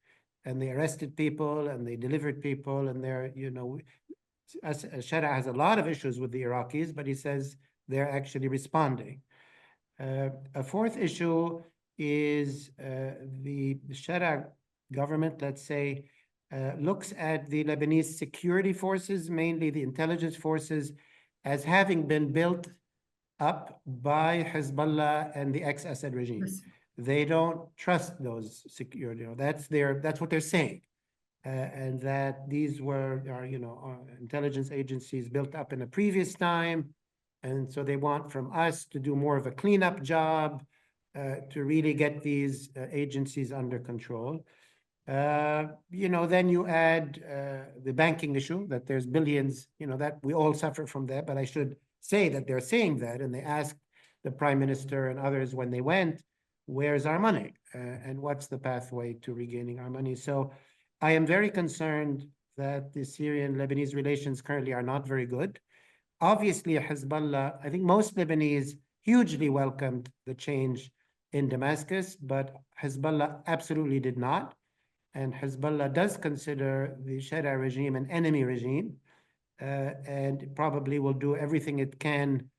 And they arrested people, and they delivered people, and they're, you know, Shara has a lot of issues with the Iraqis, but he says they're actually responding. A fourth issue is the Shara government, let's say, looks at the Lebanese security forces, mainly the intelligence forces, as having been built up by Hezbollah and the ex-Assad regime. Yes. They don't trust those security. You know, that's what they're saying, and that these are you know, intelligence agencies built up in a previous time, and so they want from us to do more of a cleanup job to really get these agencies under control. You know, then you add the banking issue, that there's billions, you know, that we all suffer from that, but I should say that they're saying that, and they asked the Prime Minister and others when they went, where's our money? And what's the pathway to regaining our money? So I am very concerned that the Syrian-Lebanese relations currently are not very good. Obviously, Hezbollah, I think most Lebanese hugely welcomed the change in Damascus, but Hezbollah absolutely did not. And Hezbollah does consider the Shara regime an enemy regime, and probably will do everything it can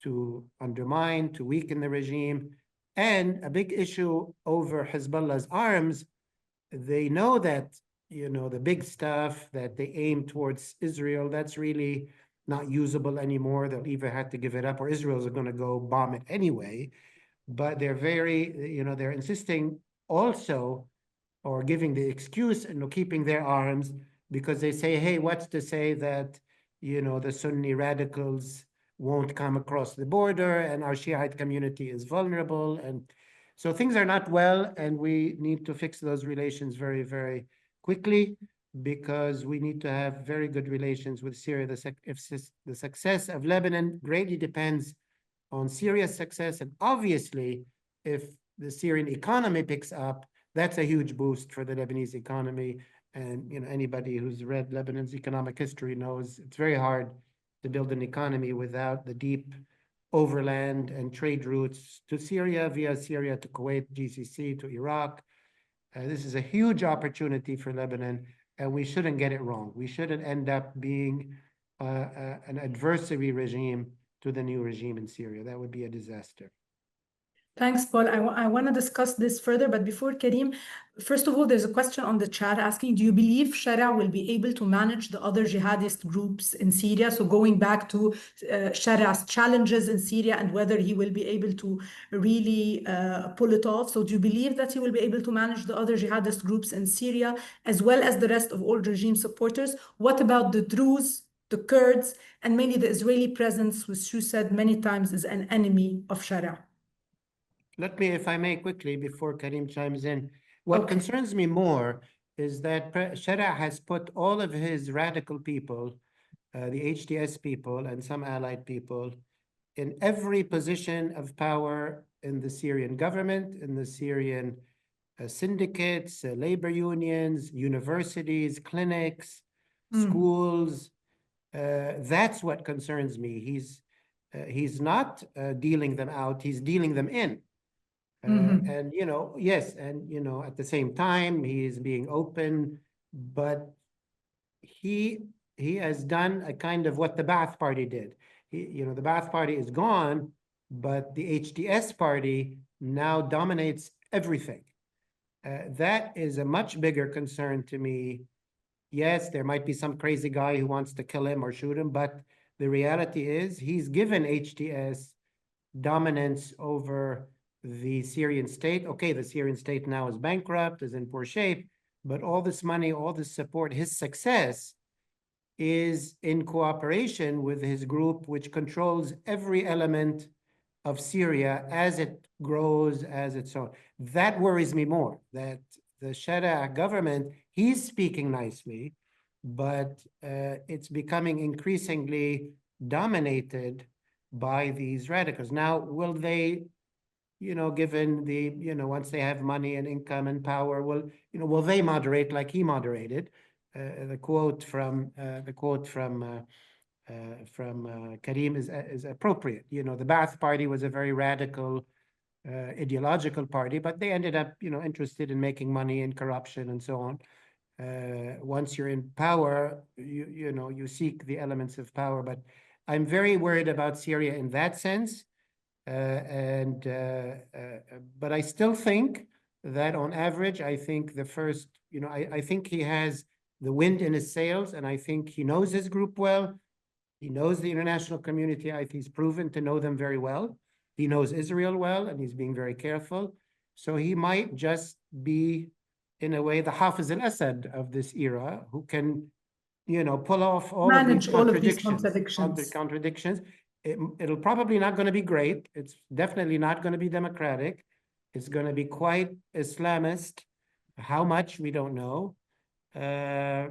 to undermine, to weaken the regime. And a big issue over Hezbollah's arms, they know that, you know, the big stuff that they aim towards Israel, that's really not usable anymore. They'll either have to give it up, or Israel's going to go bomb it anyway. But they're very, you know, they're insisting also, or giving the excuse and keeping their arms, because they say, hey, what's to say that, you know, the Sunni radicals won't come across the border and our Shiite community is vulnerable. And So things are not well, and we need to fix those relations very, very quickly, because we need to have very good relations with Syria. The success of Lebanon greatly depends on Syria's success, and obviously, if the Syrian economy picks up, that's a huge boost for the Lebanese economy. And anybody who's read Lebanon's economic history knows it's very hard to build an economy without the deep overland and trade routes to Syria, via Syria to Kuwait, GCC, to Iraq. This is a huge opportunity for Lebanon, and we shouldn't get it wrong. We shouldn't end up being an adversary regime to the new regime in Syria. That would be a disaster. Thanks, Paul. I want to discuss this further, but before, Karim, first of all, there's a question on the chat asking, do you believe Sharia will be able to manage the other jihadist groups in Syria? So going back to Sharia's challenges in Syria and whether he will be able to really pull it off. So do you believe that he will be able to manage the other jihadist groups in Syria, as well as the rest of all regime supporters? What about the Druze, the Kurds, and mainly the Israeli presence, which you said many times is an enemy of Sharia? Let me, if I may, quickly, before Karim chimes in. What concerns me more is that Sharia has put all of his radical people, the HTS people and some allied people, in every position of power in the Syrian government, in the Syrian syndicates, labor unions, universities, clinics, schools. That's what concerns me. He's not dealing them out, he's dealing them in. And, yes, and, at the same time, he is being open, but he has done a kind of what the Ba'ath Party did. The Ba'ath Party is gone, but the HTS party now dominates everything. That is a much bigger concern to me. Yes, there might be some crazy guy who wants to kill him or shoot him, but the reality is he's given HTS dominance over the Syrian state. Okay, the Syrian state now is bankrupt, is in poor shape, but all this money, all this support, his success is in cooperation with his group, which controls every element of Syria as it grows, as it's so. That worries me more, that the Sharia government, he's speaking nicely, but it's becoming increasingly dominated by these radicals. Now, will they, given the, once they have money and income and power, will they moderate like he moderated? The quote from Karim is appropriate. The Ba'ath Party was a very radical ideological party, but they ended up, interested in making money and corruption and so on. Once you're in power, you seek the elements of power. But I'm very worried about Syria in that sense. But I still think that on average, I think the first, I think he has the wind in his sails, and I think he knows his group well. He knows the international community. I think he's proven to know them very well. He knows Israel well, and he's being very careful. So he might just be, in a way, the Hafiz al-Assad of this era, who can, pull off all of these contradictions. It'll probably not going to be great. It's definitely not going to be democratic. It's going to be quite Islamist. How much, we don't know. Yeah,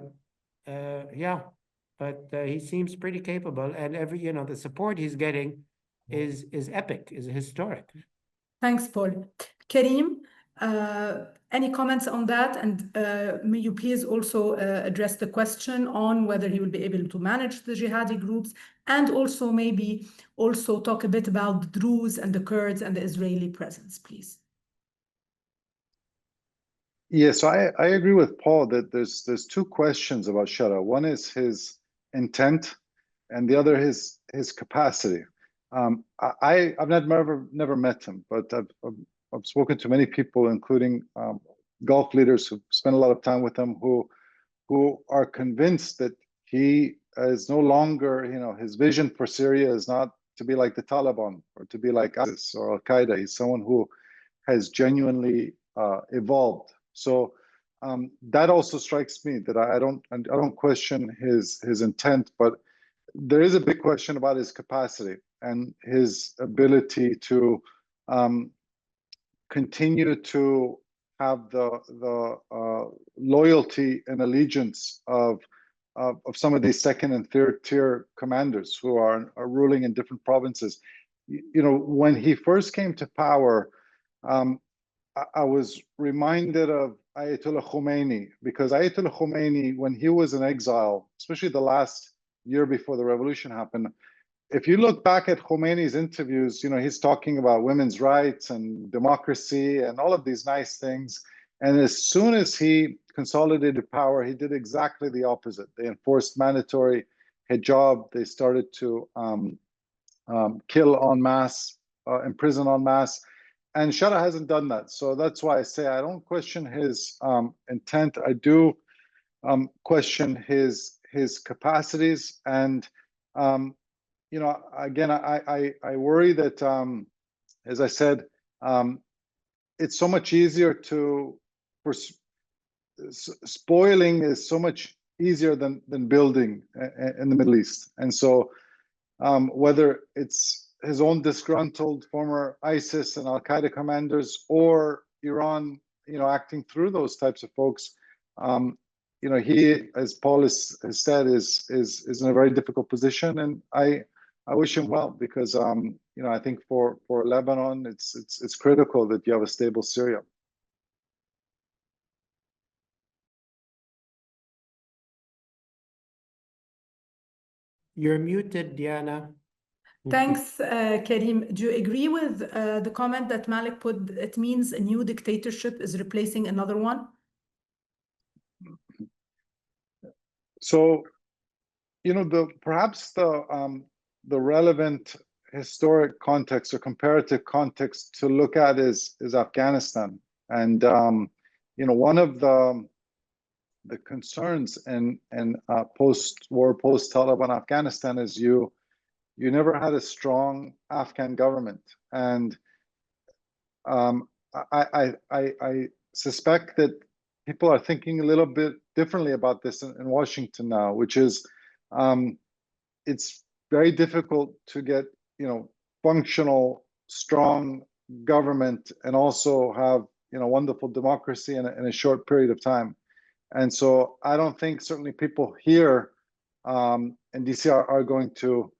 but he seems pretty capable, and the support he's getting is epic, is historic. Thanks, Paul. Karim, any comments on that? And may you please also address the question on whether he will be able to manage the jihadi groups, and also maybe also talk a bit about the Druze and the Kurds and the Israeli presence, please. Yes, so I agree with Paul that there's two questions about Sharia. One is his intent, and the other his capacity. I've never met him, but I've spoken to many people, including Gulf leaders who spent a lot of time with him, who are convinced that he is no longer, his vision for Syria is not to be like the Taliban or to be like ISIS or Al Qaeda. He's someone who has genuinely evolved. So that also strikes me, that I don't question his intent, but there is a big question about his capacity and his ability to continue to have the loyalty and allegiance of some of these second and third tier commanders who are ruling in different provinces. You know, when he first came to power, I was reminded of Ayatollah Khomeini, because Ayatollah Khomeini, when he was in exile, especially the last year before the revolution happened, if you look back at Khomeini's interviews, you know, he's talking about women's rights and democracy and all of these nice things. And as soon as he consolidated power, he did exactly the opposite. They enforced mandatory hijab. They started to kill en masse, imprison en masse. And Shara hasn't done that. So that's why I say I don't question his intent. I do question his capacities. And you know, again, I worry that, as I said, it's so much easier spoiling is so much easier than building in the Middle East. And so whether it's his own disgruntled former ISIS and Al-Qaeda commanders, or Iran, you know, acting through those types of folks, you know, he, as Paul has said, is in a very difficult position. And I wish him well, because you know, I think for Lebanon, it's critical that you have a stable Syria. You're muted, Diana. Thanks, Karim. Do you agree with the comment that Malik put? It means a new dictatorship is replacing another one? So, you know, perhaps the relevant historic context or comparative context to look at is Afghanistan. And you know, one of the concerns in post-war, post-Taliban Afghanistan is you never had a strong Afghan government. And I suspect that people are thinking a little bit differently about this in Washington now, which is it's very difficult to get, you know, functional, strong government and also have, you know, wonderful democracy in a short period of time. And so I don't think certainly people here in DC are going to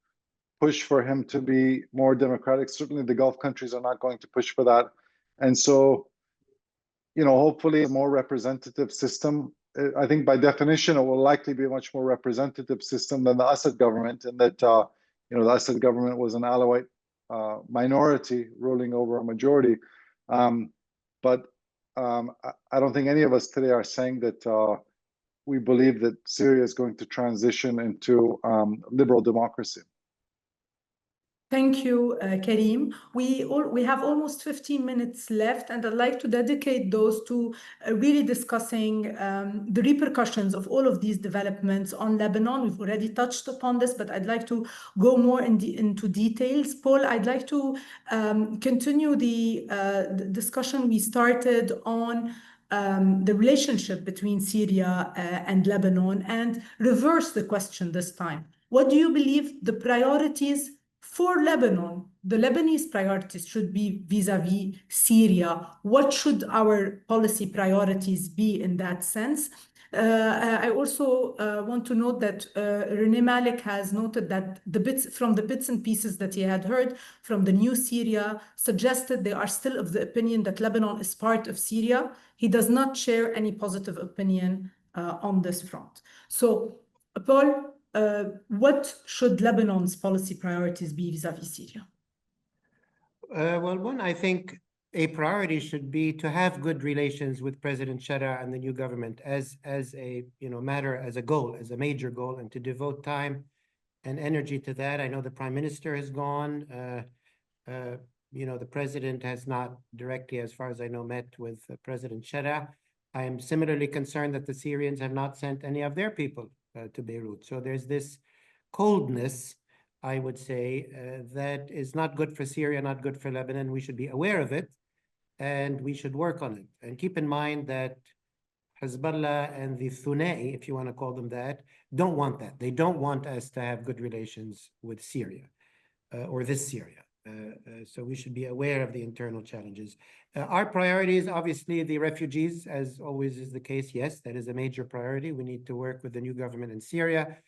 push for him to be more democratic. Certainly the Gulf countries are not going to push for that. And so, you know, hopefully a more representative system. I think by definition, it will likely be a much more representative system than the Assad government, and that, you know, the Assad government was an Alawite minority ruling over a majority. But I don't think any of us today are saying that we believe that Syria is going to transition into liberal democracy. Thank you, Karim. We have almost 15 minutes left, and I'd like to dedicate those to really discussing the repercussions of all of these developments on Lebanon. We've already touched upon this, but I'd like to go more into details. Paul, I'd like to continue the discussion we started on the relationship between Syria and Lebanon, and reverse the question this time. What do you believe the priorities for Lebanon, the Lebanese priorities should be vis-a-vis Syria? What should our policy priorities be in that sense? I also want to note that René Malik has noted that the bits and pieces that he had heard from the new Syria suggested they are still of the opinion that Lebanon is part of Syria. He does not share any positive opinion on this front. So, Paul, what should Lebanon's policy priorities be vis-a-vis Syria? Well, one, I think a priority should be to have good relations with President Shara and the new government as a matter, as a goal, as a major goal, and to devote time and energy to that. I know the Prime Minister has gone. The President has not directly, as far as I know, met with President Shara. I am similarly concerned that the Syrians have not sent any of their people to Beirut. So there's this coldness, I would say, that is not good for Syria, not good for Lebanon. We should be aware of it, and we should work on it. And keep in mind that Hezbollah and the Thunai, if you want to call them that, don't want that. They don't want us to have good relations with Syria or this Syria. So we should be aware of the internal challenges. Our priority is obviously the refugees, as always is the case. Yes, that is a major priority. We need to work with the new government in Syria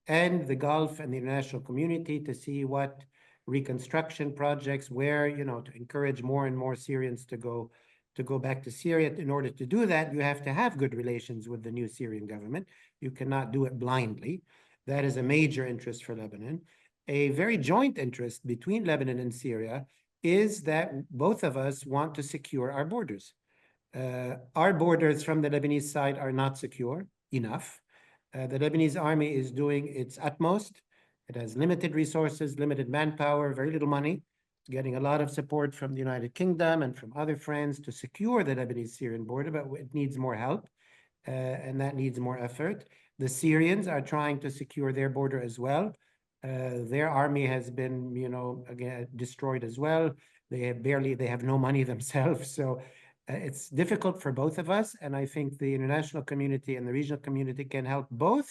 and the Gulf and the international community to see what reconstruction projects, where, to encourage more and more Syrians to go back to Syria. In order to do that, you have to have good relations with the new Syrian government. You cannot do it blindly. That is a major interest for Lebanon. A very joint interest between Lebanon and Syria is that both of us want to secure our borders. Our borders from the Lebanese side are not secure enough. The Lebanese army is doing its utmost. It has limited resources, limited manpower, very little money, getting a lot of support from the United Kingdom and from other friends to secure the Lebanese-Syrian border, but it needs more help, and that needs more effort. The Syrians are trying to secure their border as well. Their army has been, again, destroyed as well. They have no money themselves. So it's difficult for both of us. And I think the international community and the regional community can help both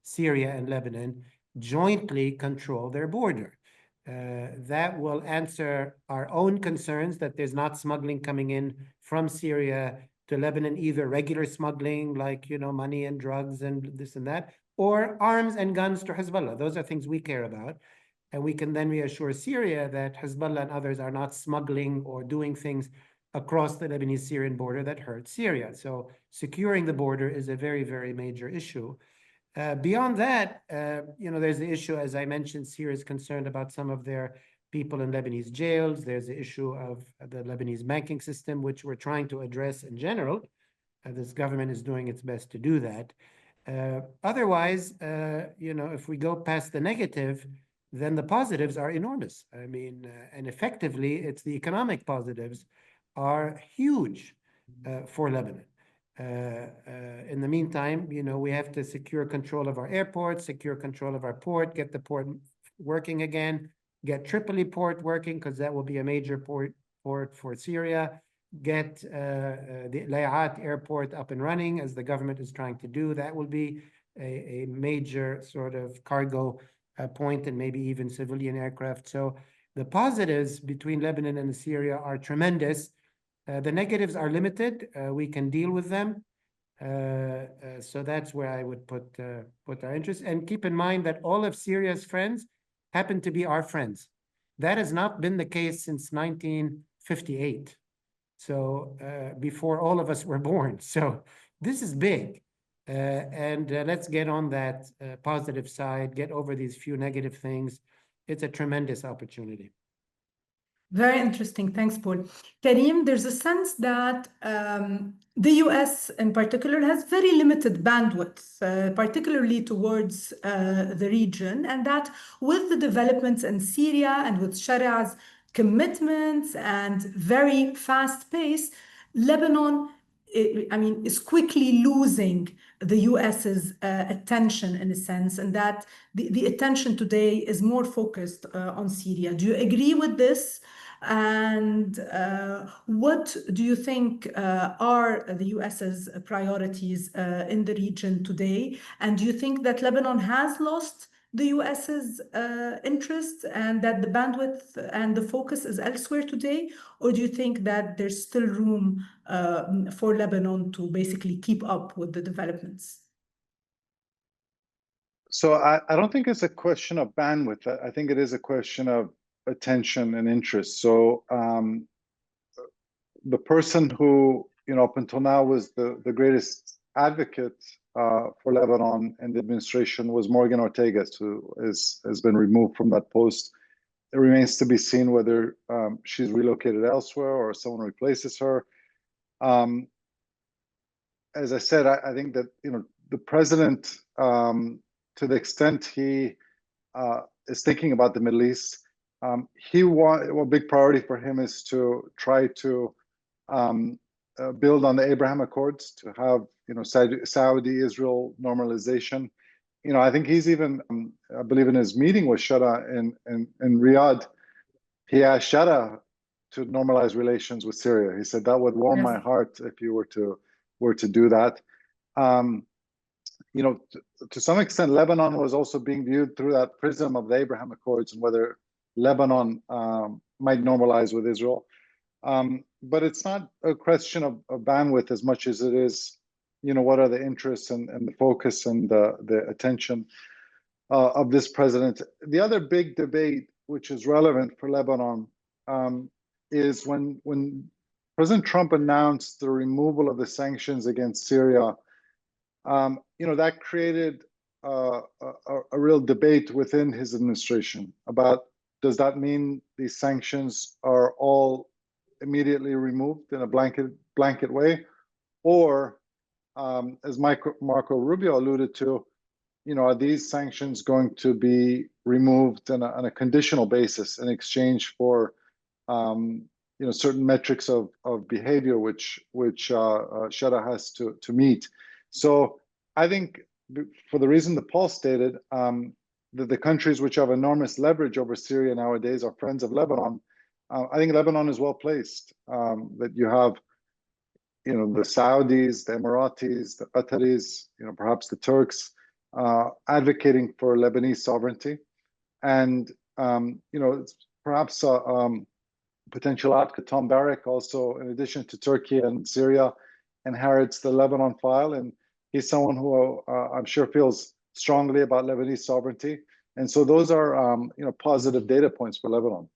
Syria and Lebanon jointly control their border. That will answer our own concerns that there's not smuggling coming in from Syria to Lebanon, either regular smuggling, like, money and drugs and this and that, or arms and guns to Hezbollah. Those are things we care about. And we can then reassure Syria that Hezbollah and others are not smuggling or doing things across the Lebanese-Syrian border that hurt Syria. So securing the border is a very, very major issue. Beyond that, there's the issue, as I mentioned, Syria is concerned about some of their people in Lebanese jails. There's the issue of the Lebanese banking system, which we're trying to address in general. This government is doing its best to do that. Otherwise, if we go past the negative, then the positives are enormous. I mean, and effectively, it's the economic positives are huge for Lebanon. In the meantime, we have to secure control of our airport, secure control of our port, get the port working again, get Tripoli port working, because that will be a major port for Syria, get the Layat airport up and running, as the government is trying to do. That will be a major sort of cargo point, and maybe even civilian aircraft. So the positives between Lebanon and Syria are tremendous. The negatives are limited. We can deal with them. So that's where I would put our interest. And keep in mind that all of Syria's friends happen to be our friends. That has not been the case since 1958. So before all of us were born. So this is big. And let's get on that positive side, get over these few negative things. It's a tremendous opportunity. Very interesting. Thanks, Paul. Karim, there's a sense that the US in particular has very limited bandwidth, particularly towards the region, and that with the developments in Syria and with Sharia's commitments and very fast pace, Lebanon, is quickly losing the US's attention in a sense, and that the attention today is more focused on Syria. Do you agree with this? And what do you think are the US's priorities in the region today? And do you think that Lebanon has lost the US's interest and that the bandwidth and the focus is elsewhere today? Or do you think that there's still room for Lebanon to basically keep up with the developments? So I don't think it's a question of bandwidth. I think it is a question of attention and interest. So the person who, up until now was the greatest advocate for Lebanon and the administration was Morgan Ortega, who has been removed from that post. It remains to be seen whether she's relocated elsewhere or someone replaces her. As I said, I think that the president, to the extent he is thinking about the Middle East, a big priority for him is to try to build on the Abraham Accords, to have Saudi-Israel normalization. I think he's even, I believe in his meeting with Shara in Riyadh, he asked Shara to normalize relations with Syria. He said that would warm my heart if you were to do that. To some extent, Lebanon was also being viewed through that prism of the Abraham Accords and whether Lebanon might normalize with Israel. But it's not a question of bandwidth as much as it is, what are the interests and the focus and the attention of this president. The other big debate, which is relevant for Lebanon, is when President Trump announced the removal of the sanctions against Syria, that created a real debate within his administration about, does that mean these sanctions are all immediately removed in a blanket way, or as Marco Rubio alluded to, are these sanctions going to be removed on a conditional basis in exchange for certain metrics of behavior which Shara has to meet. So I think, for the reason that Paul stated, that the countries which have enormous leverage over Syria nowadays are friends of Lebanon. I think Lebanon is well placed. That you have, the Saudis, the Emiratis, the Qataris, perhaps the Turks, advocating for Lebanese sovereignty, and it's perhaps potential outcome. Tom Barrack also, in addition to Turkey and Syria, inherits the Lebanon file, and he's someone who I'm sure feels strongly about Lebanese sovereignty, and so those are positive data points for Lebanon.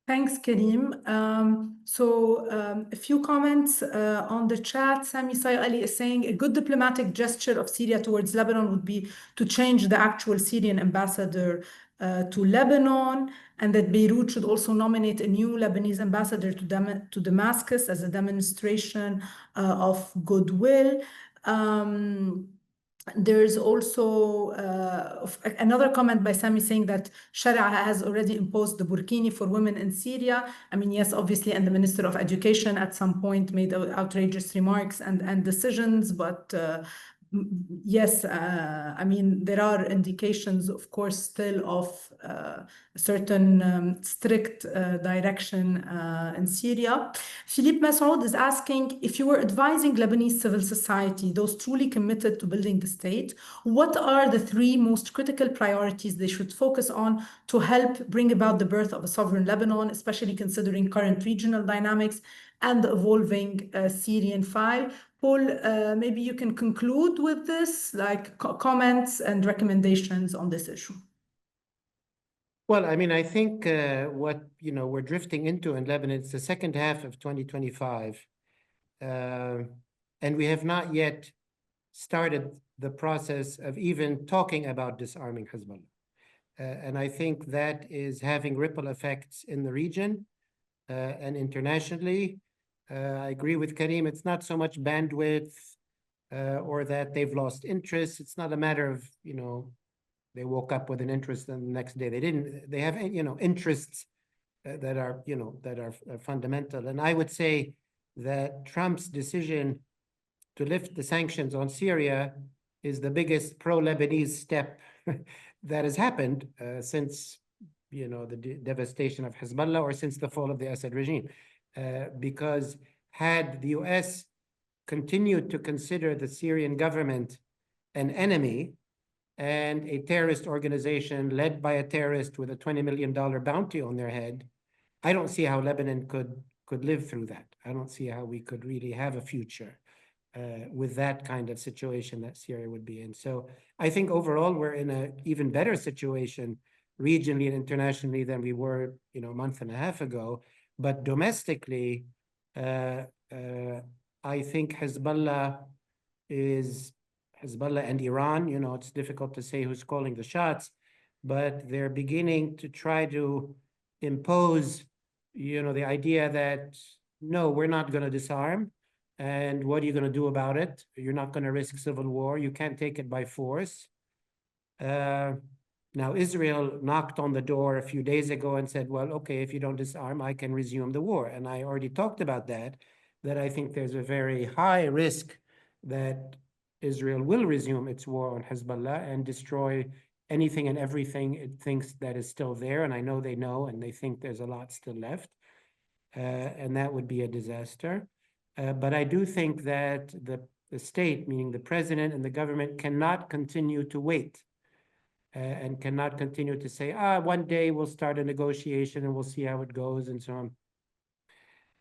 Thanks, Karim. A few comments on the chat. Sami Sayali is saying a good diplomatic gesture of Syria towards Lebanon would be to change the actual Syrian ambassador to Lebanon, and that Beirut should also nominate a new Lebanese ambassador to Damascus as a demonstration of goodwill. There's also another comment by Sami saying that Sharia has already imposed the burkini for women in Syria. I mean, yes, obviously, and the Minister of Education at some point made outrageous remarks and decisions, but yes, I mean, there are indications, of course, still of a certain strict direction in Syria. Philippe Massoud is asking, if you were advising Lebanese civil society, those truly committed to building the state, what are the 3 most critical priorities they should focus on to help bring about the birth of a sovereign Lebanon, especially considering current regional dynamics and the evolving Syrian file? Paul, maybe you can conclude with this, like comments and recommendations on this issue. Well, I mean, I think what we're drifting into in Lebanon, it's the second half of 2025, and we have not yet started the process of even talking about disarming Hezbollah. And I think that is having ripple effects in the region and internationally. I agree with Karim. It's not so much bandwidth or that they've lost interest. It's not a matter of, they woke up with an interest and the next day they didn't. They have, interests that are fundamental. And I would say that Trump's decision to lift the sanctions on Syria is the biggest pro-Lebanese step that has happened since, the devastation of Hezbollah or since the fall of the Assad regime. Because had the US continued to consider the Syrian government an enemy and a terrorist organization led by a terrorist with a $20 million bounty on their head, I don't see how Lebanon could live through that. I don't see how we could really have a future with that kind of situation that Syria would be in. So I think overall we're in an even better situation regionally and internationally than we were, a month and a half ago. But domestically, I think Hezbollah and Iran, it's difficult to say who's calling the shots, but they're beginning to try to impose, the idea that, no, we're not going to disarm. And what are you going to do about it? You're not going to risk civil war. You can't take it by force. Now, Israel knocked on the door a few days ago and said, well, okay, if you don't disarm, I can resume the war. And I already talked about that I think there's a very high risk that Israel will resume its war on Hezbollah and destroy anything and everything it thinks that is still there. And I know they know, and they think there's a lot still left. And that would be a disaster. But I do think that the state, meaning the president and the government, cannot continue to wait. and cannot continue to say, one day we'll start a negotiation and we'll see how it goes and so on.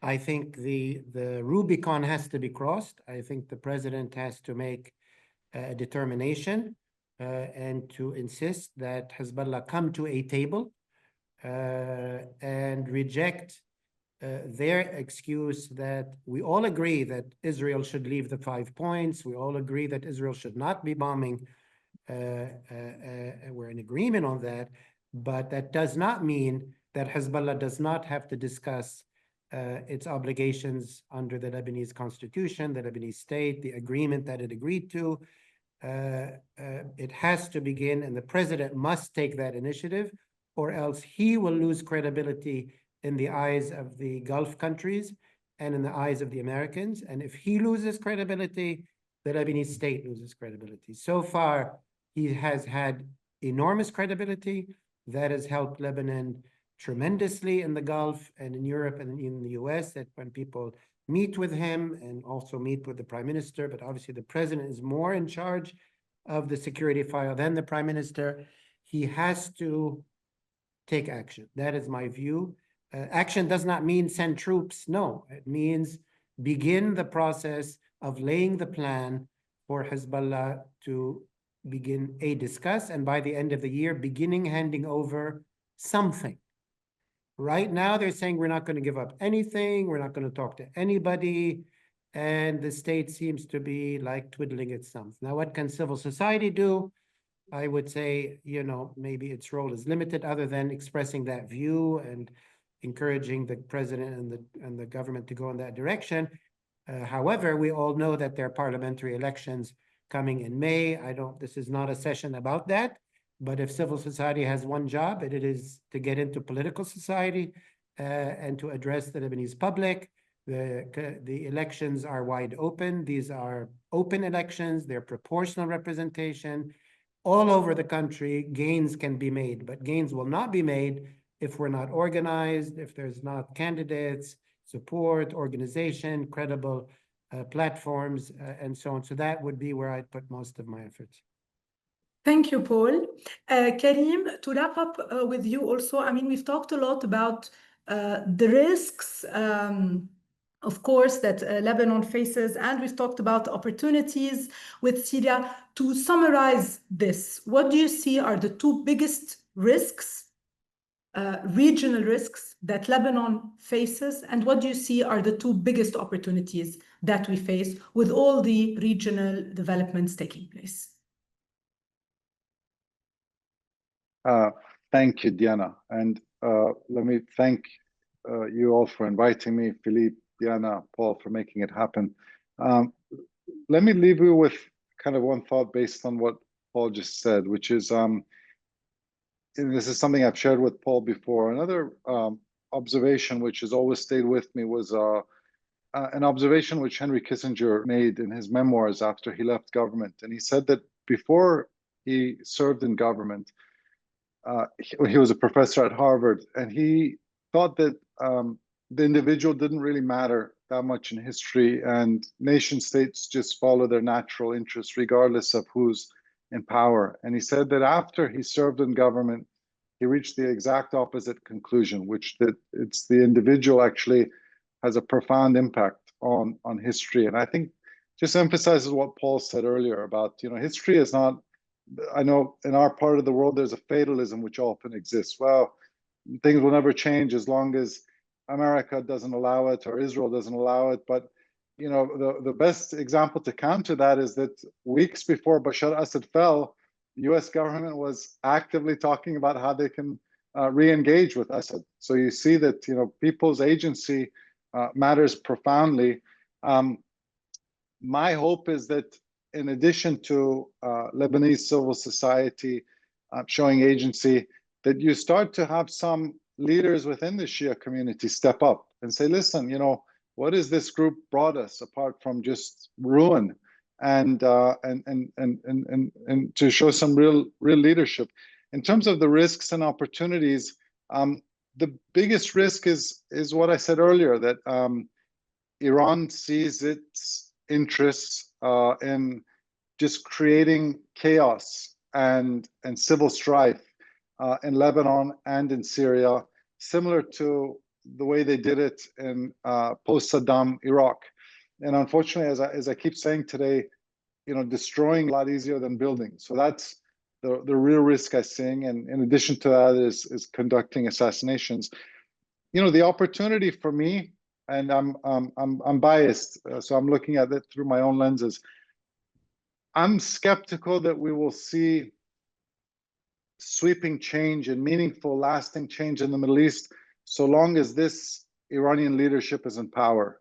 I think the Rubicon has to be crossed. I think the president has to make a determination and to insist that Hezbollah come to a table and reject their excuse that we all agree that Israel should leave the 5 points. We all agree that Israel should not be bombing. We're in agreement on that, but that does not mean that Hezbollah does not have to discuss its obligations under the Lebanese constitution, the Lebanese state, the agreement that it agreed to. It has to begin, and the president must take that initiative, or else he will lose credibility in the eyes of the Gulf countries and in the eyes of the Americans. And if he loses credibility, the Lebanese state loses credibility. So far, he has had enormous credibility that has helped Lebanon tremendously in the Gulf and in Europe and in the US, that when people meet with him and also meet with the prime minister, but obviously the president is more in charge of the security file than the prime minister. He has to take action. That is my view. Action does not mean send troops. No, it means begin the process of laying the plan for Hezbollah to begin discuss, and by the end of the year, beginning handing over something. Right now, they're saying we're not going to give up anything. We're not going to talk to anybody. And the state seems to be like twiddling its thumbs. Now, what can civil society do? I would say, maybe its role is limited other than expressing that view and encouraging the president and the government to go in that direction. However, we all know that there are parliamentary elections coming in May. This is not a session about that. But if civil society has one job, it is to get into political society and to address the Lebanese public. The elections are wide open. These are open elections. They're proportional representation. All over the country, gains can be made, but gains will not be made if we're not organized, if there's not candidates, support, organization, credible platforms, and so on. So that would be where I'd put most of my efforts. Thank you, Paul. Karim, to wrap up with you also, we've talked a lot about the risks, of course, that Lebanon faces, and we've talked about opportunities with Syria. To summarize this, what do you see are the two biggest risks, regional risks that Lebanon faces, and what do you see are the two biggest opportunities that we face with all the regional developments taking place? Thank you, Diana. And let me thank you all for inviting me, Philippe, Diana, Paul, for making it happen. Let me leave you with kind of one thought based on what Paul just said, which is, and this is something I've shared with Paul before. Another observation which has always stayed with me was an observation which Henry Kissinger made in his memoirs after he left government. And he said that before he served in government, he was a professor at Harvard, and he thought that the individual didn't really matter that much in history, and nation states just follow their natural interests regardless of who's in power. And he said that after he served in government, he reached the exact opposite conclusion, which that it's the individual actually has a profound impact on history. And I think just emphasizes what Paul said earlier about, history is not, I know in our part of the world, there's a fatalism which often exists. Well, things will never change as long as America doesn't allow it or Israel doesn't allow it. But, the best example to counter that is that weeks before Bashar Assad fell, the US government was actively talking about how they can re-engage with Assad. So you see that, people's agency matters profoundly. My hope is that in addition to Lebanese civil society showing agency, that you start to have some leaders within the Shia community step up and say, listen, what has this group brought us apart from just ruin, and to show some real leadership. In terms of the risks and opportunities, the biggest risk is what I said earlier, that Iran sees its interests in just creating chaos and civil strife in Lebanon and in Syria, similar to the way they did it in post-Saddam Iraq. And unfortunately, as I keep saying today, destroying a lot easier than building. So that's the real risk I'm seeing. And in addition to that is conducting assassinations. The opportunity for me, and I'm biased, so I'm looking at it through my own lenses. I'm skeptical that we will see sweeping change and meaningful, lasting change in the Middle East, so long as this Iranian leadership is in power.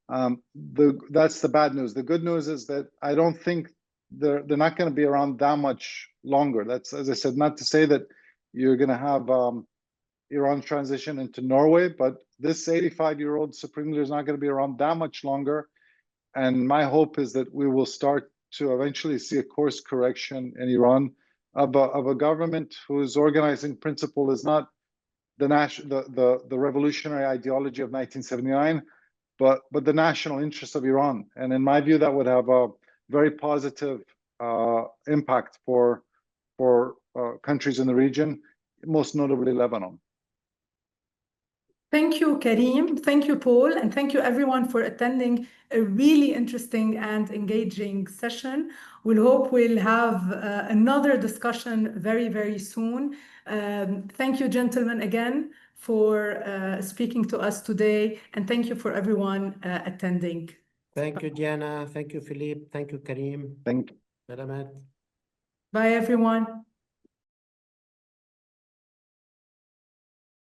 That's the bad news. The good news is that I don't think they're not going to be around that much longer. That's, as I said, not to say that you're going to have Iran transition into Norway, but this 85-year-old supreme leader is not going to be around that much longer. And my hope is that we will start to eventually see a course correction in Iran of a government whose organizing principle is not the revolutionary ideology of 1979, but the national interests of Iran. And in my view, that would have a very positive impact for countries in the region, most notably Lebanon. Thank you, Karim. Thank you, Paul. And thank you, everyone, for attending a really interesting and engaging session. We'll hope we'll have another discussion very, very soon. Thank you, gentlemen, again, for speaking to us today. And thank you for everyone attending. Thank you, Diana. Thank you, Philippe. Thank you, Karim. Thank you. Salamat. Bye, everyone.